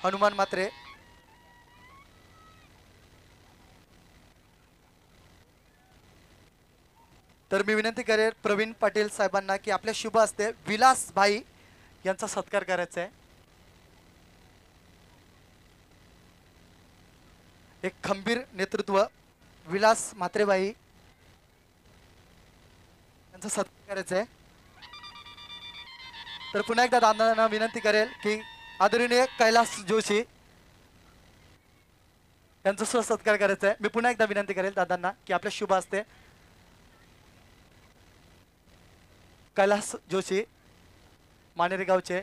हनुमान म्हात्रे. तर मी विनंती करेल प्रवीण पाटील साहेबांना की आपल्या शुभ हस्ते विलास भाई यांचा सत्कार करायचा आहे. एक खंबीर नेतृत्व विलास म्हात्रेबाई यांचा सत्कार करायचा आहे. तर पुन्हा एकदा दादांना विनंती करेल की आदरणीय कैलास जोशी यांचा सुद्धा सत्कार करायचा आहे. मी पुन्हा एकदा विनंती करेल दादांना की आपल्या शुभ हस्ते कैलास जोशी मानेरे गावचे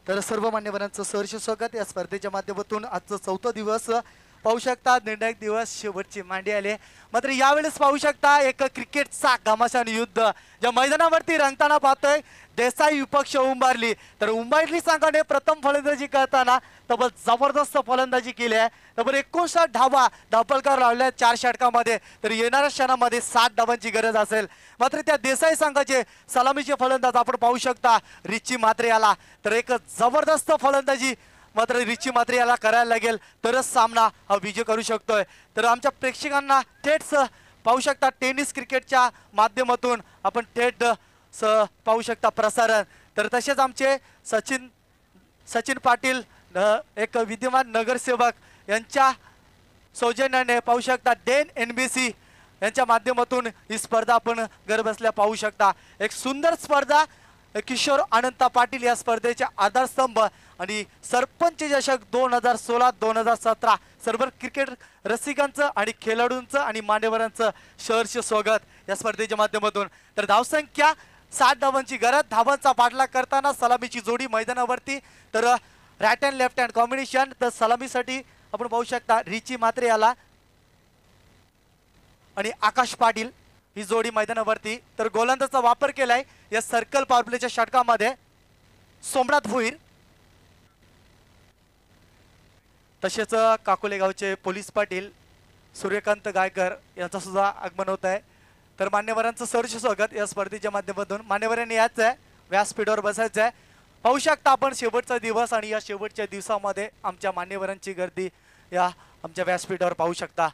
तर सर्व मान्यवरांचं सहर्ष स्वागत. या स्पर्धेच्या माध्यमातून आजचं 4था दिवस पाहू शकता, निर्णायक दिवस, शेवटची मांडी आले. मात्र यावेळेस पाहू शकता एक क्रिकेटचा घमासान युद्ध ज्या मैदानावरती रंगताना पाहतोय देसाई विपक्ष उंबारली. तर उंबारली संघाने प्रथम फलंदाजी करताना तब्बल जबरदस्त फलंदाजी केली आहे. तब्बल 59 धावा धापलकर लावल्या 4 षटकामध्ये. तर येणाऱ्या क्षणामध्ये 7 धावांची गरज असेल. मात्र त्या देसाई संघाचे सलामीचे फलंदाज आपण पाहू शकता रिची म्हात्रे याला. तर एक जबरदस्त फलंदाजी मात्र रिची म्हात्रे याला करायला लागेल तरच सामना हा विजय करू शकतोय. तर आमच्या प्रेक्षकांना थेट पाहू शकता टेनिस क्रिकेटच्या माध्यमातून आपण थेट पाहू शकता प्रसारण. तर तसेच आमचे सचिन पाटील एक विद्यमान नगरसेवक यांच्या सौजन्याने पाहू शकता डेन NBC यांच्या माध्यमातून ही स्पर्धा आपण घर बसल्या पाहू शकता. एक सुंदर स्पर्धा. किशोर अनंता पाटील या स्पर्धेचे आधारस्तंभ आणि सरपंच चषक 2016-2017 सर्व क्रिकेट रसिकांचं आणि खेळाडूंचं आणि मान्यवरांचं सहर्ष स्वागत या स्पर्धेच्या माध्यमातून. तर धावसंख्या 7 धावांची गरज. धावांचा पाठलाग करताना सलामीची जोडी मैदानावरती. तर right hand left hand combination. तर सलामीसाठी आपण पाहू शकता रिची म्हात्रे याला आणि आकाश पाटील ही जोडी मैदानावरती. तर गोलंदाजाचा वापर केलाय या सर्कल पॉवर प्लेच्या षटकामध्ये सोमनाथ भोईर. तसेच काकोले गावचे पोलीस पाटील सूर्यकांत गायकर यांचा सुद्धा आगमन होत आहे. तर मान्यवरांचं सहर्ष स्वागत या स्पर्धेच्या माध्यमातून. मान्यवरांनी यायचं आहे, व्यासपीठावर बसायचं आहे. पाहू शकता आपण शेवटचा दिवस आणि या शेवटच्या दिवसामध्ये आमच्या मान्यवरांची गर्दी या आमच्या व्यासपीठावर पाहू शकता.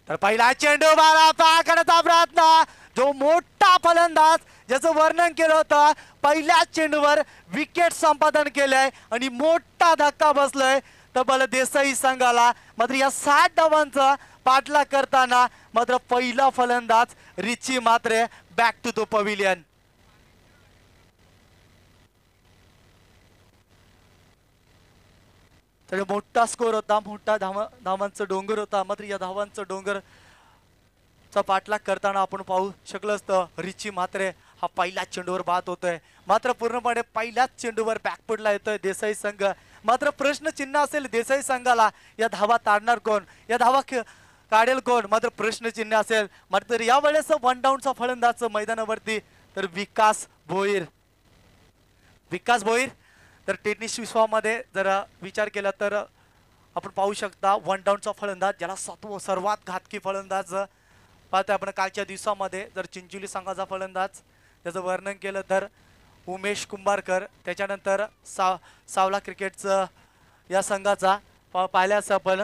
तर पहिला चेंडू मारा करण्याचा प्रयत्न. जो मोठा फलंदाज ज्याचं वर्णन केलं होतं पहिल्याच चेंडूवर विकेट संपादन केलंय आणि मोठा धक्का बसलाय तब्बल देसाई संघाला. मात्र या 7 धावांचा पाठलाग करताना मात्र पहिला फलंदाज Richie Mhatre back to the pavilion. तर मोठा स्कोर होता, मोठा धावांचा डोंगर होता. मात्र या धावांचा डोंगर चा पाठलाग करताना आपण पाहू शकलं असतं रिची म्हात्रे हा पहिल्याच चेंडूवर बाद होतोय. मात्र पूर्णपणे पहिल्याच चेंडूवर बॅकफुटला येतोय देसाई संघ. मात्र प्रश्न चिन्ह असेल देसाई संघाला या धावा ताडणार कोण, या धावा काढेल कोण, मात्र प्रश्न चिन्ह असेल. मात्र यावेळेस 1 डाऊनचा फलंदाज मैदानावरती तर विकास भोईर. तर टेनिस विश्वामध्ये जर विचार केला तर आपण पाहू शकता 1 डाऊनचा फलंदाज ज्याला सर्वात घातकी फलंदाज पाहतोय आपण कालच्या दिवसामध्ये. जर चिंचोली संघाचा फलंदाज त्याचं वर्णन केलं तर उमेश कुंभारकर. त्याच्यानंतर सावला क्रिकेटचं या संघाचा पाहिल्यास आपण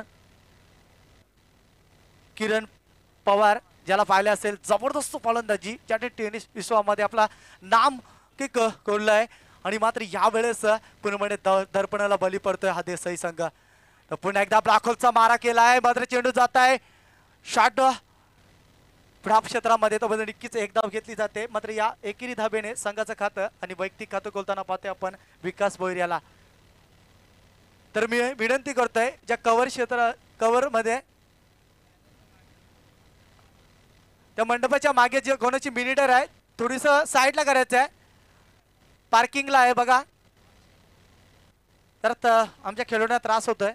किरण पवार ज्याला पाहिलं असेल जबरदस्त फलंदाजी ज्याने टेनिस विश्वामध्ये आपला नाम कोरलाय. आणि मात्र यावेळेस पूर्णपणे दर्पणाला बली पडतोय हा देसाई संघ. तर पुन्हा एकदा ब्लॅकहोलचा मारा केलाय. मात्र चेंडू जात आहे शॉट ड्रॉप क्षेत्रामध्ये. तो बदल नक्कीच एक धाव घेतली जाते. मात्र या एकेरी धाबेने संघाचं खातं आणि वैयक्तिक खातं खोलताना पाहतोय आपण विकास भोईर याला. तर मी विनंती करतोय ज्या कव्हर मध्ये त्या मंडपाच्या मागे जे कोणाची मिनिटर आहे थोडीस साईडला करायचं आहे, पार्किंगला आहे बघा. तर आमच्या खेळाडूंना त्रास होतोय.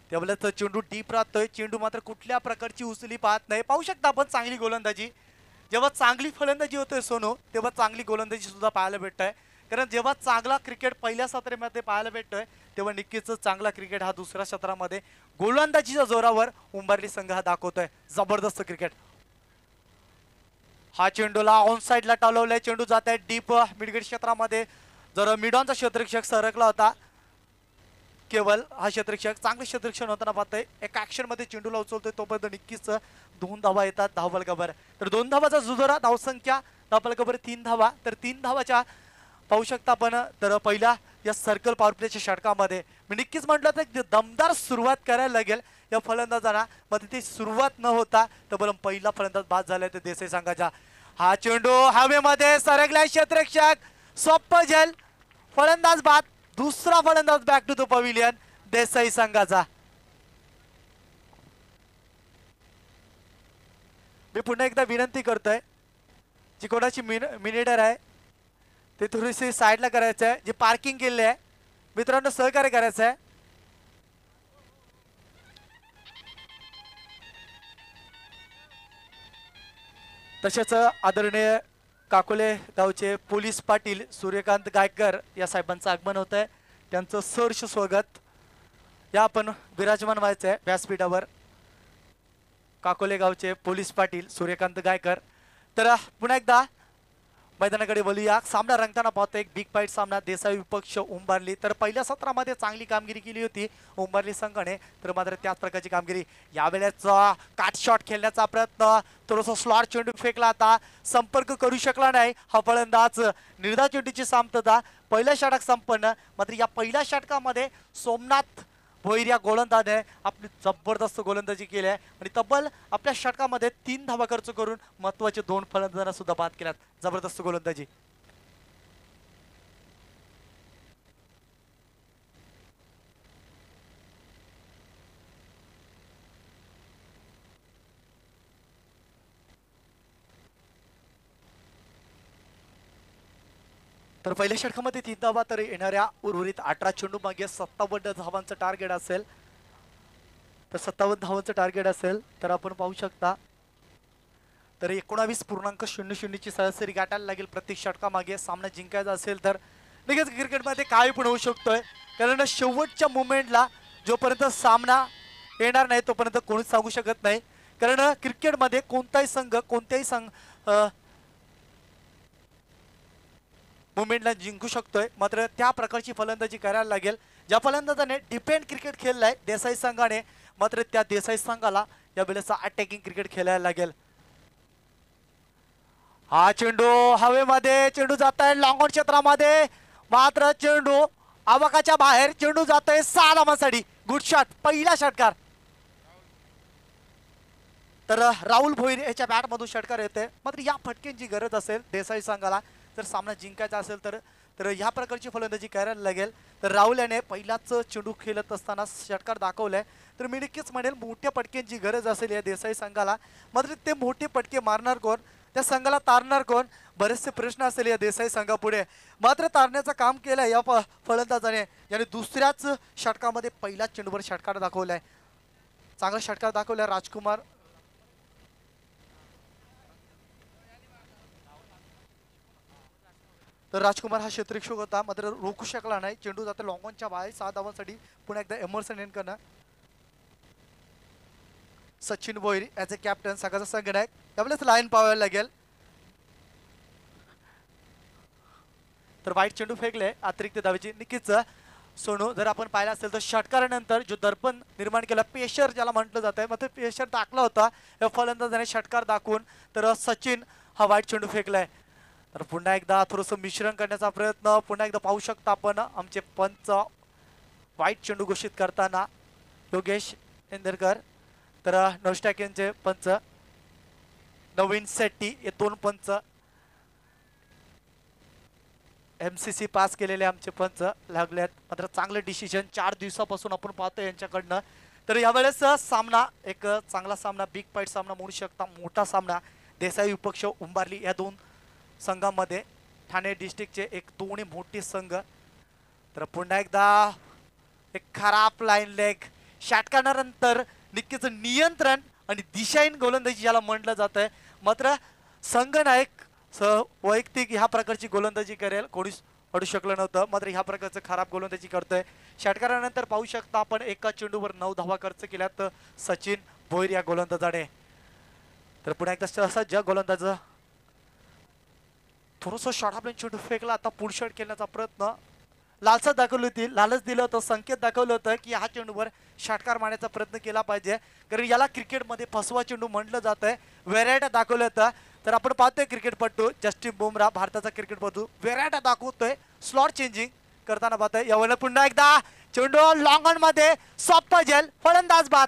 त्यावेळेस चेंडू डीप राहतोय. चेंडू मात्र कुठल्या प्रकारची उचली पाहत नाही. पाहू शकता आपण चांगली गोलंदाजी. जेव्हा चांगली फलंदाजी होतोय सोनू तेव्हा चांगली गोलंदाजी सुद्धा पाहायला भेटतोय. कारण जेव्हा चांगला क्रिकेट पहिल्या सत्रामध्ये पाहायला भेटतोय तेव्हा नक्कीच चांगला क्रिकेट हा दुसऱ्या सत्रामध्ये गोलंदाजीच्या जोरावर उंबरली संघ हा दाखवतोय जबरदस्त क्रिकेट. हा चेंडूला ऑन साइडला टाळवलाय. चेंडू जात आहे डीप मिडगेट क्षेत्रामध्ये. जर मिडॉनचा क्षेत्ररक्षक सरकला होता केवळ हा क्षेत्ररक्षक चांगलं क्षेत्ररक्षण होताना पाहतोय. एका ऍक्शन मध्ये चेंडूला उचलतोय तोपर्यंत नक्कीच 2 धावा येतात धावबलकावर. तर 2 धावाचा जुजोरा. धावसंख्या धावबलकावर 3 धावा. तर 3 धावाच्या पाहू शकता आपण. तर पहिल्या या सर्कल पॉवर प्लेच्या षटकामध्ये मी नक्कीच म्हटलं तर दमदार सुरुवात करायला लागेल या फलंदाजांना, मग ती सुरुवात न होता तब्बल पहिला फलंदाज बाद झालाय ते देसाई संघाचा. हा चेंडू हवेमध्ये सरकलाय, क्षेत्ररक्षक सोप्पं झेल, फलंदाज बाद. दुसरा फलंदाज back to the pavilion Desai संघाचा. मी पुन्हा एकदा विनंती करतोय, जी कोणाची मिनिटर आहे ते थोडीशी साईडला करायचं आहे. जे पार्किंग केले आहे मित्रांनो सहकार्य करायचं आहे. तसेच आदरणीय काकोले गावचे पोलीस पाटील सूर्यकांत गायकर या साहेबांचं आगमन होत आहे. त्यांचं सहर्ष स्वागत या आपण विराजमान व्हायचं आहे व्यासपीठावर. काकोले गावचे पोलीस पाटील सूर्यकांत गायकर. तर पुन्हा एकदा मैदानाकडे बोलूया. सामना रंगताना पाहतो एक बिग फाईट सामना देसाई विपक्ष उंबारली. तर पहिल्या सत्रामध्ये चांगली कामगिरी केली होती उंबारली संघाने, तर मात्र त्याच प्रकारची कामगिरी यावेळेचा काट शॉट खेळण्याचा प्रयत्न, थोडासा स्लॉट चेंडू फेकला, आता संपर्क करू शकला नाही हा फलंदाज. निर्धाव चेंडूची सामर्थ्यता पहिल्या षटक संपन्न. मात्र या पहिल्या षटकामध्ये सोमनाथ भोईर या गोलंदाजाने आपली जबरदस्त गोलंदाजी केली आहे आणि तब्बल आपल्या षटकामध्ये 3 धावा खर्च करून महत्वाचे 2 फलंदाजांना सुद्धा बाद केल्यात. जबरदस्त गोलंदाजी. तर पहिल्या षटकामध्ये 3 धावा, तर येणाऱ्या उर्वरित 18 चेंडू मागे 57 धावांचं टार्गेट असेल. तर 57 धावांचं टार्गेट असेल तर आपण पाहू शकता तर 19.00 ची सरासरी गाठायला लागेल प्रत्येक षटकामागे. सामना जिंकायचा असेल तर नक्कीच क्रिकेटमध्ये काय पण होऊ शकतोय, कारण शेवटच्या मुमेंटला जोपर्यंत सामना येणार नाही तोपर्यंत कोणीच सांगू शकत नाही. कारण क्रिकेटमध्ये कोणताही संघ मुमेंटला जिंकू शकतोय. मात्र त्या प्रकारची फलंदाजी करायला लागेल. ज्या फलंदाजाने डिफेंड क्रिकेट खेळलाय देसाई संघाने, मात्र त्या देसाई संघाला या वेळेचा अटॅकिंग क्रिकेट खेळायला लागेल. हा चेंडू हवेमध्ये, चेंडू जात आहे लॉंग ऑन क्षेत्रामध्ये, मात्र चेंडू आवाकाच्या बाहेर, चेंडू जात आहे 6 धावांसाठी. गुड शॉट पहिला षटकार. तर राहुल भोईर याच्या बॅट मधून षटकार येते. मात्र या फटक्यांची गरज असेल देसाई संघाला जर सामना जिंकायचा असेल तर ह्या प्रकारची फलंदाजी करायला लागेल. तर राहुल याने पहिलाच चेंडू खेळत असताना षटकार दाखवलाय. तर मी नक्कीच म्हणेल मोठ्या पटक्यांची गरज असेल या देसाई संघाला. मात्र ते मोठे पटके मारणार कोण, त्या संघाला तारणार कोण, बरेचसे प्रश्न असेल या देसाई संघापुढे. मात्र तारण्याचं काम केलंय या फलंदाजाने, ज्याने दुसऱ्याच षटकामध्ये पहिला चेंडूवर षटकार दाखवलाय. चांगला षटकार दाखवलाय राजकुमार. तर राजकुमार हा क्षेत्ररक्षक होता, मात्र रोखू शकला नाही. चेंडू जातो लॉंग ऑनच्या बाहेर 6 धावांसाठी. पुन्हा एकदा एमर्सन एनकरनं. Sachin Bhoir as a captain संघाचा संघनायक यावेळेस लाईन पाहायला लागेल. तर वाईट चेंडू फेकले अतिरिक्त धावेची. नक्कीच सोनू जर आपण पाहिलं असेल तर षटकारानंतर जो दर्पण निर्माण केला, पेशर ज्याला म्हटलं जात आहे, मात्र पेशर दाखला होता या फलंदाजाने षटकार दाखवून. तर सचिन हा वाईट चेंडू फेकलाय. तर पुन्हा एकदा थोडंसं मिश्रण करण्याचा प्रयत्न. पुन्हा एकदा पाहू शकता आपण आमचे पंच वाईट चेंडू घोषित करताना योगेश इंदरकर. तर नौस्टॅक यांचे पंच नवीन शेट्टी हे 2 पंच, MCC पास केलेले आमचे पंच लागलेत. मात्र चांगलं डिसिजन 4 दिवसापासून आपण पाहतो यांच्याकडनं. तर यावेळेस सामना एक चांगला सामना, बिग फाईट सामना म्हणू शकता. मोठा सामना देसाई विपक्ष उंबारली या 2 संघामध्ये. ठाणे डिस्ट्रिक्टचे एक दोन्ही मोठे संघ. तर पुन्हा एकदा एक खराब लाईन लेग षटकारानंतर नक्कीच नियंत्रण आणि दिशाहीन गोलंदाजी ज्याला म्हटलं जात आहे. मात्र संघनायक वैयक्तिक ह्या प्रकारची गोलंदाजी करेल कोणीच अडू शकलं नव्हतं. मात्र ह्या प्रकारचं खराब गोलंदाजी करतोय. षटकारानंतर पाहू शकता आपण एका चेंडूवर 9 धावा खर्च केल्यात सचिन भोईर या गोलंदाजाने. तर पुन्हा एकदा सहसा ज्या गोलंदाज थोडंसं शॉर्ट आपल्या चेंडू फेकला, आता पुढ शॉट खेळण्याचा प्रयत्न. लालसा दाखवली होती, लालच दिलं होतं, संकेत दाखवलं होतं की हा चेंडूवर षटकार मारण्याचा प्रयत्न केला पाहिजे, कारण याला क्रिकेटमध्ये फसवा चेंडू म्हटलं जात आहे. व्हेरायटी दाखवलं होतं. तर आपण पाहतोय क्रिकेटपटू जस्टिन बुमरा भारताचा क्रिकेटपटू व्हेरायटी दाखवतोय, स्लॉट चेंजिंग करताना पाहतोय. यावेळेला पुन्हा एकदा चेंडू लॉंग ऑन मध्ये सॉफ्ट झेल, फलंदाज बाद.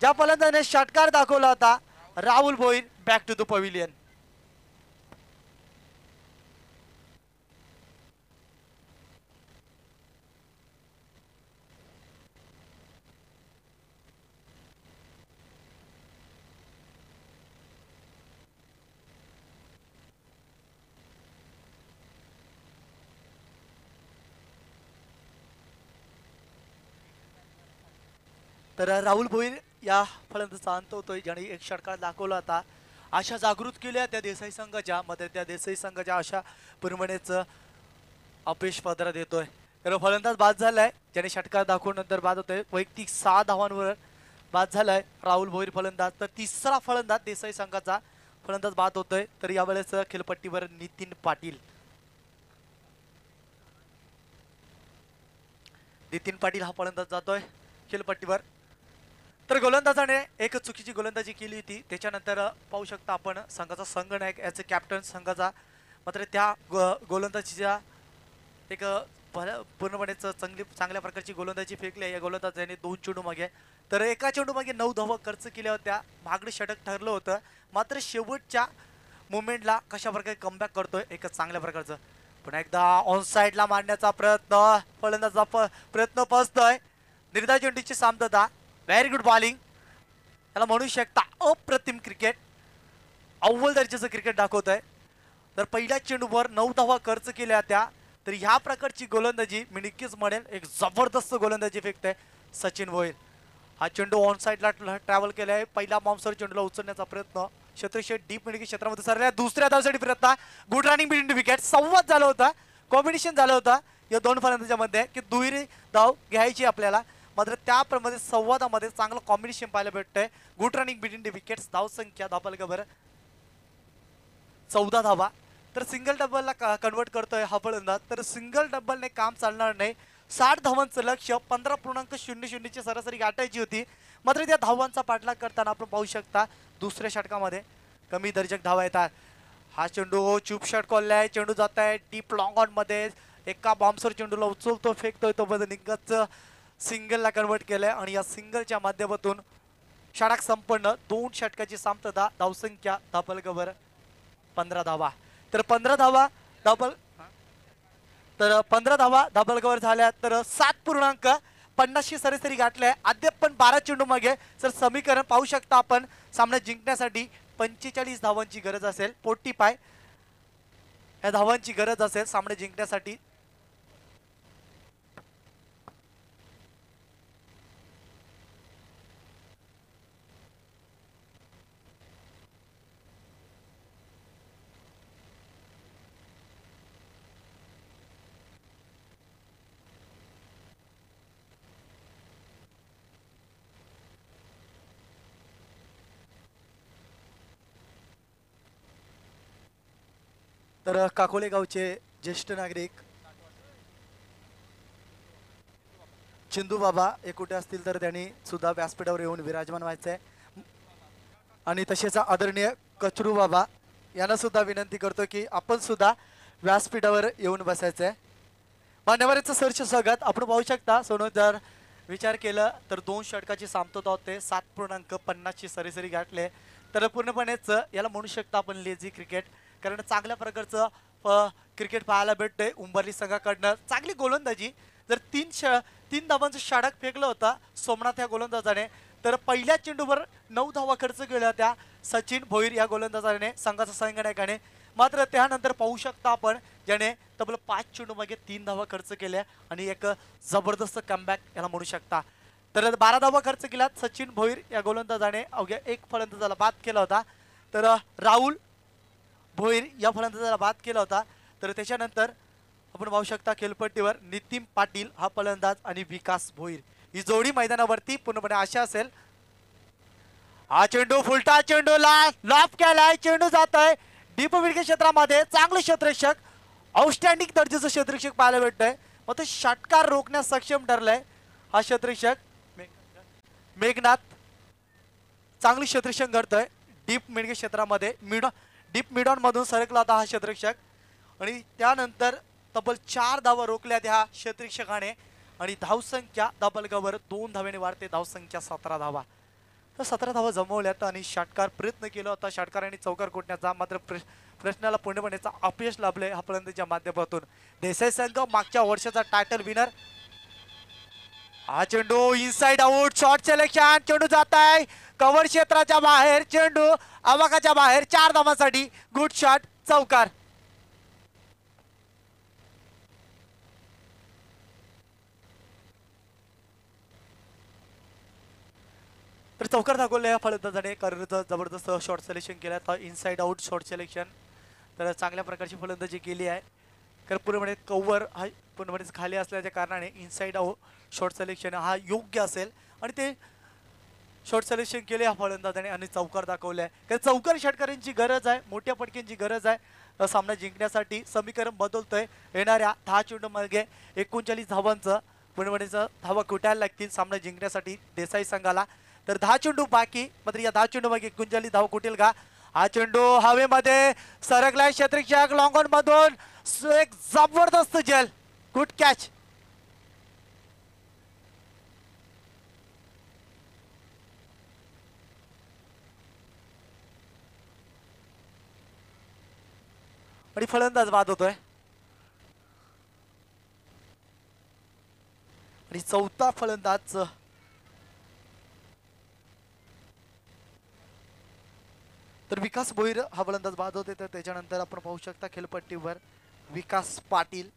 ज्या फलंदाजाने षटकार दाखवला होता Rahul Bhoir back to the pavilion. तर राहुल भोईर या फलंदाजाचा अंत होतोय ज्याने एक षटकार दाखवला होता. आशा जागृत केल्या त्या देसाई संघाच्या मध्ये, त्या देसाई संघाच्या आशा पूर्णपणेच अपयश पदरात येतोय. तर फलंदाज बाद झालाय ज्याने षटकार दाखवल्यानंतर बाद होतोय. वैयक्तिक 6 धावांवर बाद झालाय राहुल भोईर फलंदाज. तर तिसरा फलंदाज देसाई संघाचा फलंदाज बाद होतोय. तर यावेळेस खेळपट्टीवर नितीन पाटील. नितीन पाटील हा फलंदाज जातोय खेळपट्टीवर. तर गोलंदाजाने एक चुकीची गोलंदाजी केली होती. त्याच्यानंतर पाहू शकता आपण संघाचा संघनायक याचे कॅप्टन संघाचा, मात्र त्या गोलंदाजीच्या एक पूर्णपणेच चांगल्या प्रकारची गोलंदाजी फेकली. या गोलंदाजाने 2 चेंडू मागे, तर एका चेंडू मागे 9 धावा खर्च केल्या होत्या. मागडे षटक ठरलं होतं, मात्र शेवटच्या मुवमेंटला कशा प्रकारे कमबॅक करतोय एक चांगल्या प्रकारचं. पण एकदा ऑन साईडला मारण्याचा प्रयत्न, फलंदाजाचा प्रयत्न फसतोय. निर्धार चेंडूची सामर्थ्यता, व्हेरी गुड बॉलिंग याला म्हणू शकता. अप्रतिम क्रिकेट, अव्वल दर्जाचं क्रिकेट दाखवत आहे. तर पहिल्या चेंडूवर 9 धावा खर्च केल्या त्या. तर ह्या प्रकारची गोलंदाजी मी नक्कीच म्हणेन एक जबरदस्त गोलंदाजी फेकते सचिन भोईर. हा चेंडू ऑन साईडला ट्रॅव्हल केलाय. पहिला बॉम्बसर चेंडूला उचलण्याचा प्रयत्न, क्षेत्रक्षेत्र डीप मिडके क्षेत्रामध्ये सरल्या. दुसऱ्या धावसाठी प्रयत्न, गुड रनिंग बिटवीन विकेट. संवाद झाला होता, कॉम्बिनेशन झालं होतं या दोन फलंदाजांमध्ये की दुहेरी धाव घ्यायची आपल्याला, मात्र त्याप्रमाणे संवादामध्ये चांगलं कॉम्बिनेशन पाहायला भेटतंय. Good running between the wickets. धाव संख्या धावफलकावर 14 धावा. तर सिंगल डबलला कन्वर्ट करतोय हा फलंदाज. तर सिंगल डबलने काम चालणार नाही. 60 धावांचं लक्ष्य 15.00 ची सरासरी गाठायची होती, मात्र त्या धावांचा पाठलाग करताना आपण पाहू शकता दुसऱ्या षटकामध्ये कमी दर्जक धावा येतात. हा चेंडू चूप षटकोललाय, चेंडू जात आहे डीप लॉंग ऑन मध्ये. एका बॉम्बसर चेंडूला उचलतो, फेकतोय, तो निघत सिंगलला कन्वर्ट केलंय. आणि या सिंगलच्या माध्यमातून षटक संपन्न. 2 षटकाची सामर्थ्यता, धावसंख्या धावफलकावर 15 धावा. तर 15 धावा धावफलकावर झाल्या. तर 7.50 सरासरी गाठल्या. अद्याप पण 12 चेंडू मागे. तर समीकरण पाहू शकता आपण, सामना जिंकण्यासाठी 45 धावांची गरज असेल. 45 या धावांची गरज असेल सामना जिंकण्यासाठी. तर काकोले गावचे ज्येष्ठ नागरिक चिंदू बाबा एकुटे असतील तर त्यांनी सुद्धा व्यासपीठावर येऊन विराजमान व्हायचंय. आणि तसेच आदरणीय कचरू बाबा यांना सुद्धा विनंती करतो की आपण सुद्धा व्यासपीठावर येऊन बसायचंय. मान्यवरांचं सरचे स्वागत. आपण पाहू शकता सोनो, जर विचार केलं तर 2 षटकाची सामर्थ्यता होते. 7.50 ची सरासरी गाठले. तर पूर्णपणेच याला म्हणू शकता आपण लेझी क्रिकेट, कारण चांगल्या प्रकारचं क्रिकेट पाहायला भेटतंय उंबरली संघाकडनं. चांगली गोलंदाजी. जर 3 धावांचं षटक फेकलं होतं सोमनाथ या गोलंदाजाने, तर पहिल्या चेंडूवर 9 धावा खर्च केल्या होत्या सचिन भोईर या गोलंदाजाने, संघाचा संघनायकाने. मात्र त्यानंतर पाहू शकता आपण ज्याने तब्बल 5 चेंडू मागे 3 धावा खर्च केल्या आणि एक जबरदस्त कमबॅक याला म्हणू शकता. तर 12 धावा खर्च केल्यात सचिन भोईर या गोलंदाजाने. अवघ्या 1 फलंदाजाला बाद केला होता. तर राहुल भोईर या फलंदाजाला बाद केला होता. तर त्याच्यानंतर आपण पाहू शकता खेळपट्टीवर नितीन पाटील हा फलंदाज आणि विकास भोईर ही जोडी मैदानावरती पूर्णपणे आशा असेल. हा चेंडू फुलटा चेंडूला लॉफ केलाय. चेंडू जात आहे डीप विकेट क्षेत्रामध्ये. चांगलं क्षेत्ररक्षक, आउटस्टँडिंग दर्जाचं क्षेत्ररक्षक पाहायला भेटतंय. मग तो षटकार रोखण्यास सक्षम ठरलाय हा क्षेत्ररक्षक मेघनाथ. चांगली क्षेत्ररक्षण घडतंय डीप मिडके क्षेत्रामध्ये. डीप मिडॉन मधून सरकला होता हा क्षेत्ररक्षक आणि त्यानंतर तब्बल 4 धावा रोखल्या त्या क्षेत्ररक्षकाने. आणि धावसंख्या धावफलकावर 2 धावेने वाढते. धावसंख्या 17 धावा. तर 17 धावा जमवल्यात आणि षटकार प्रयत्न केला होता षटकारांनी चौकार कोटण्याचा, मात्र प्रश्नाला पूर्ण होण्याचा अपयश लाभले हा फलंदाजीच्या माध्यमातून. देसाई संघ मागच्या वर्षाचा टायटल विनर. हा चेंडू इनसाइड आउट, शॉट सिलेक्शन, चेंडू जात आहे कव्हर क्षेत्राच्या बाहेर, चेंडू आवाकाच्या बाहेर, 4 धावांसाठी गुड शॉट, चौकार. तर चौकार दाखवले फलंदाजाने, कारण जबरदस्त शॉट सिलेक्शन केलं तर इनसाइड आउट शॉट सिलेक्शन. तर चांगल्या प्रकारची फलंदाजी केली आहे, कारण पूर्णपणे कव्हर हा पूर्णपणे खाली असल्याच्या कारणाने इनसाइड आउट शॉट सिलेक्शन हा योग्य असेल आणि ते शॉट सिलेक्शन केले ह्या फलंदाजाने आणि चौकार दाखवले आहे. कारण चौकार षटकारांची गरज आहे, मोठ्या पटक्यांची गरज आहे सामना जिंकण्यासाठी. समीकरण बदलतोय, येणाऱ्या 10 चेंडूमध्ये 39 धावांचं पूर्णपणेचं धावा कुटायला लागतील सामना जिंकण्यासाठी देसाई संघाला. तर 10 चेंडू बाकी, मात्र या 10 चेंडूमध्ये 39 धावा कुटेल का? हा चेंडू हवेमध्ये सरकलाय क्षेत्ररक्षक लॉंग ऑन मधून, एक जबरदस्त जेल, गुड कॅच. आणि फलंदाज बाद होतोय आणि चौथा फलंदाज तर विकास भोईर हा फलंदाज बाद होते. तर त्याच्यानंतर आपण पाहू शकता खेळपट्टीवर विकास पाटील.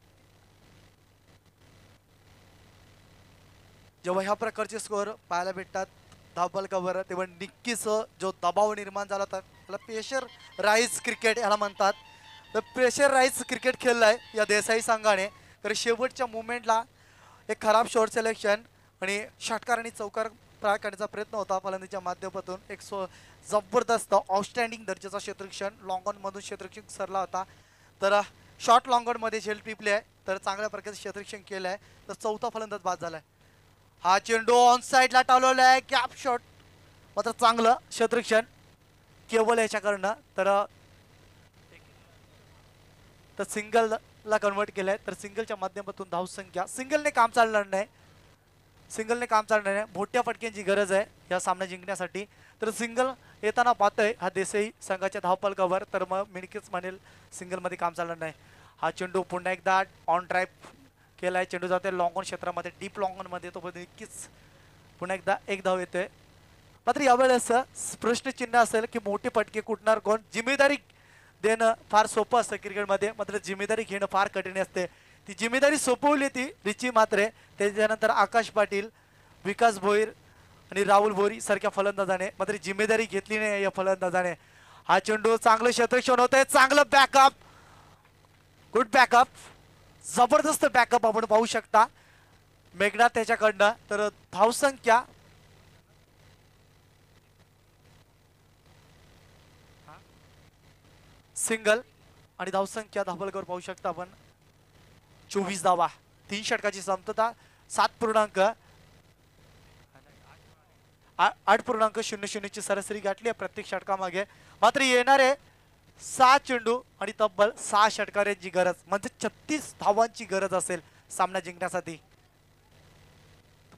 जेव्हा ह्या प्रकारचे स्कोअर पाहायला भेटतात धावफलकावर, तेव्हा नक्कीच जो दबाव निर्माण झाला होता त्याला प्रेशर राईज क्रिकेट याला म्हणतात. तर प्रेशर राईज क्रिकेट खेळलाय या देसाई संघाने. तर शेवटच्या मुवमेंटला एक खराब शॉट सिलेक्शन आणि षटकार आणि चौकार प्रार करण्याचा प्रयत्न होता फलंदाजीच्या माध्यमातून. एक जबरदस्त आउटस्टँडिंग दर्जाचा क्षेत्ररक्षण लॉंग ऑन मधून क्षेत्ररक्षण सरला होता. तर शॉर्ट लॉंग ऑन मध्ये झेल टिपले आहे, तर चांगल्या प्रकारे क्षेत्ररक्षण केलं आहे. तर चौथा फलंदाज बाद झालाय. हा चेंडू ऑन साईडला टाळवला आहे, गॅप शॉट, मात्र चांगलं क्षेत्ररक्षण केवळ याच्याकडनं. तर सिंगलला कन्वर्ट केलंय. तर सिंगलच्या माध्यमातून धावसंख्या, सिंगलने काम चालणार नाही, मोठ्या फटक्यांची गरज आहे या सामना जिंकण्यासाठी. तर सिंगल येताना पाहतोय हा देसाई संघाच्या धावफलकावर, तर मग मिणकेच म्हणेल सिंगलमध्ये काम चालणार नाही. हा चेंडू पुन्हा एकदा ऑन ड्राईव्ह केलाय, चेंडू जाते लॉंग ऑन क्षेत्रामध्ये, डीप लॉंग ऑन मध्ये, तो नक्कीच पुन्हा एकदा एक धाव येतोय. मात्र यावेळेस प्रश्नचिन्ह असेल की मोठे फटके कुठणार कोण. जिम्मेदारी देणं फार सोपं असतं क्रिकेटमध्ये, मात्र जिम्मेदारी घेणं फार कठीण असते. ती जिम्मेदारी सोपवली ती रिची मात्रे, त्याच्यानंतर आकाश पाटील, विकास भोईर आणि राहुल भोरी सारख्या फलंदाजाने, मात्र जिम्मेदारी घेतली नाही या फलंदाजाने. हा चेंडू चांगलं क्षेत्ररक्षण होतंय, चांगलं बॅकअप, गुड बॅकअप, जबरदस्त बॅकअप आपण पाहू शकता मेघनाथ त्याच्याकडनं. तर धावसंख्या सिंगल आणि धावसंख्या धावफलकावर पाहू शकता आपण 24 धावा, 3 षटकाची समता, 8.00 ची सरासरी गाठली आहे प्रत्येक षटकामागे. मात्र येणारे 6 चेंडू आणि तब्बल 6 षटकारांची गरज, म्हणजे 36 धावांची गरज असेल सामना जिंकण्यासाठी.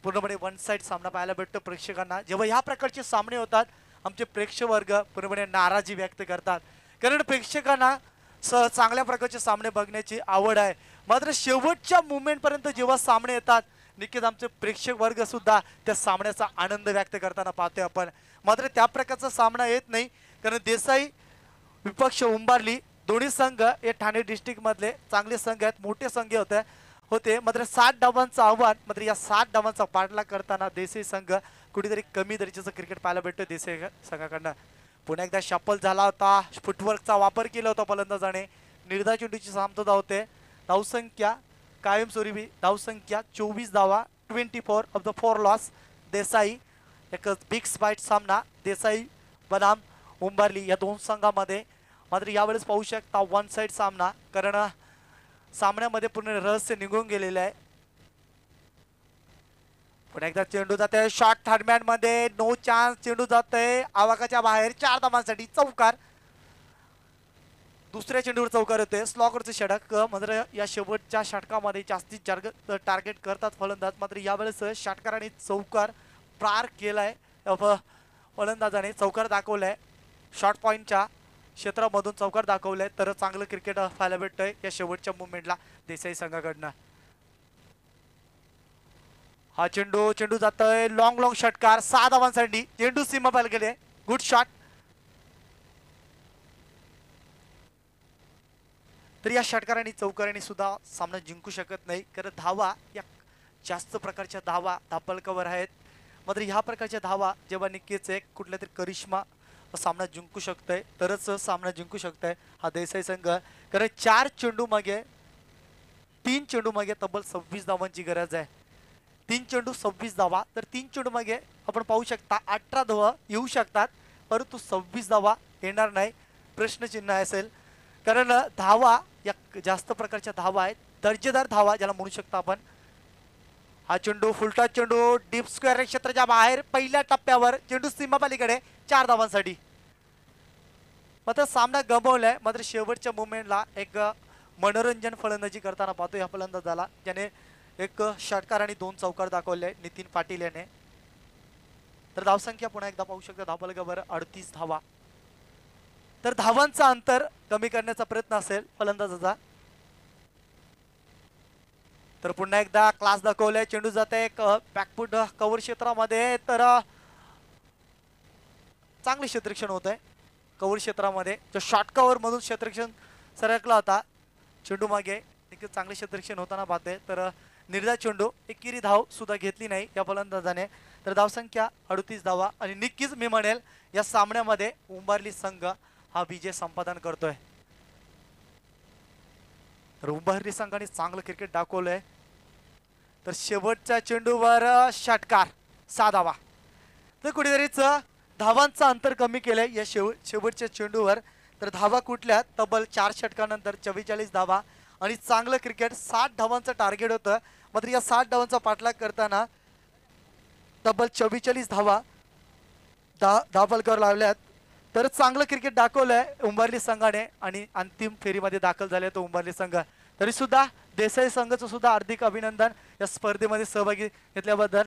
पूर्णपणे वन साइड सामना पाहायला भेटतो प्रेक्षकांना. जेव्हा ह्या प्रकारचे सामने होतात आमचे प्रेक्षक वर्ग पूर्णपणे नाराजी व्यक्त करतात, कारण प्रेक्षकांना चांगल्या प्रकारचे सामने बघण्याची आवड आहे. मात्र शेवटच्या मुवमेंट पर्यंत जेव्हा सामने येतात नक्कीच आमचे प्रेक्षक वर्ग सुद्धा त्या सामन्याचा आनंद व्यक्त करताना पाहतोय आपण. मात्र त्या प्रकारचा सामना येत नाही, कारण देसाई विपक्ष उंबारली दोन्ही संघ हे ठाणे डिस्ट्रिक्ट मधले चांगले संघ आहेत, मोठे संघ होते. मात्र 60 डावांचं आव्हान, मात्र या 60 डावांचा पाठलाग करताना देसाई संघ कुठेतरी कमी दर्जाचं क्रिकेट पाहायला भेटतो देसाई संघाकडनं. पुन्हा एकदा शफल झाला होता, फुटवर्कचा वापर केला होता फलंदाजाने. निर्धाव चेंडूची सामता धावते. धावसंख्या कायमस्वरूपी धावसंख्या 24 धावा, 24 ऑफ द 4 लॉस. देसाई एक बिग स्पाइट सामना देसाई बनाम उंबारली या दोन संघामध्ये. मात्र यावेळेस पाहू शकता वन साइड सामना, कारण सामन्यामध्ये पूर्ण रहस्य निघून गेलेलं आहे. पुन्हा एकदा चेंडू जाते शॉर्ट थर्डमॅन मध्ये, नो चान्स, चेंडू जाते आवाकाच्या बाहेर, 4 धावांसाठी चौकार. दुसऱ्या चेंडूवर चौकार होते, स्लॉकरचे षटक. मात्र या शेवटच्या षटकामध्ये जास्तीत जास्त टार्गेट करतात फलंदाज. मात्र यावेळेस षटकार आणि चौकार पार केलाय फलंदाजाने चौकार दाखवलाय, शॉर्ट पॉईंटच्या क्षेत्रामधून चौकार दाखवलाय, तर चांगलं क्रिकेट पाहायला भेटतंय या शेवटच्या मुवमेंटला देसाई संघाकडनं. हा चेंडू जातोय लॉंग षटकार, 6 धावांसाठी चेंडू सीमा पाल गेले, गुड शॉट. तर या षटकारांनी चौकारांनी सुद्धा सामना जिंकू शकत नाही, कारण धावा या जास्त प्रकारच्या धावा धापलकावर आहेत. मात्र ह्या प्रकारच्या धावा जेव्हा नक्कीच एक कुठल्या तरी करिश्मा सामना जिंकू शकतोय, तरच सामना जिंकू शकतोय हा देसाई संघ. कारण 4 चेंडू मागे 3 चेंडू मागे तब्बल 26 धावांची गरज आहे. 3 चेंडू 26 धावा, तर 3 चेंडू मागे आपण पाहू शकता 18 धावा येऊ शकतात, परंतु 26 धावा येणार नाही, प्रश्नचिन्ह असेल. कारण धावा या जास्त प्रकारच्या धावा आहेत, दर्जेदार धावा ज्याला म्हणू शकता आपण. हा चेंडू फुलटा चेंडू डीप स्क्वेअर क्षेत्राच्या बाहेर पहिल्या टप्प्यावर चेंडू सीमापालीकडे 4 धावांसाठी. मात्र सामना गमावलाय, मात्र शेवटच्या मुवमेंटला एक मनोरंजन फलंदाजी करताना पाहतो या फलंदाजाला, ज्याने एक षटकार आणि 2 चौकार दाखवले नितीन पाटील याने. तर धावसंख्या पुन्हा एकदा पाहू शकता धावफलकावर 38 धावा. तर धावांचा अंतर कमी करण्याचा प्रयत्न असेल फलंदाजाचा. तर पुन्हा एकदा क्लास दाखवलाय, चेंडू जाते बॅकफूट कव्हर क्षेत्रामध्ये, तर चांगले क्षेत्ररक्षण होत आहे कव्हर क्षेत्रामध्ये. जो शॉर्ट कव्हर मधून क्षेत्ररक्षण सरकला होता, चेंडू मागे एक चांगले क्षेत्ररक्षण होताना पाहते. तर निर्धाव चेंडू, एकेरी धाव सुद्धा घेतली नाही या फलंदाजाने. तर धावसंख्या 38 धावा, आणि नक्कीच मी म्हणेल या सामन्यामध्ये उंबारली संघ हा विजय संपादन करतोय. तर उंबारली संघाने चांगलं क्रिकेट दाखवलंय. तर शेवटच्या चेंडूवर षटकार, 6 धावा. तर कुठेतरीच धावांचं अंतर कमी केलंय या शेवटच्या चेंडूवर. तर धावा कुठल्या, तब्बल 4 षटकानंतर 44 धावा, आणि चांगलं क्रिकेट. 60 धावांचं टार्गेट होतं, मात्र या 60 धावांचा पाठलाग करताना तब्बल 44 धावा धावफलकावर लावल्यात. तर चांगलं क्रिकेट दाखवलंय उंबारली संघाने, आणि अंतिम फेरीमध्ये दाखल झाले तो उंबारली संघ. तरी सुद्धा देसाई संघाचं सुद्धा हार्दिक अभिनंदन या स्पर्धेमध्ये सहभागी घेतल्याबद्दल.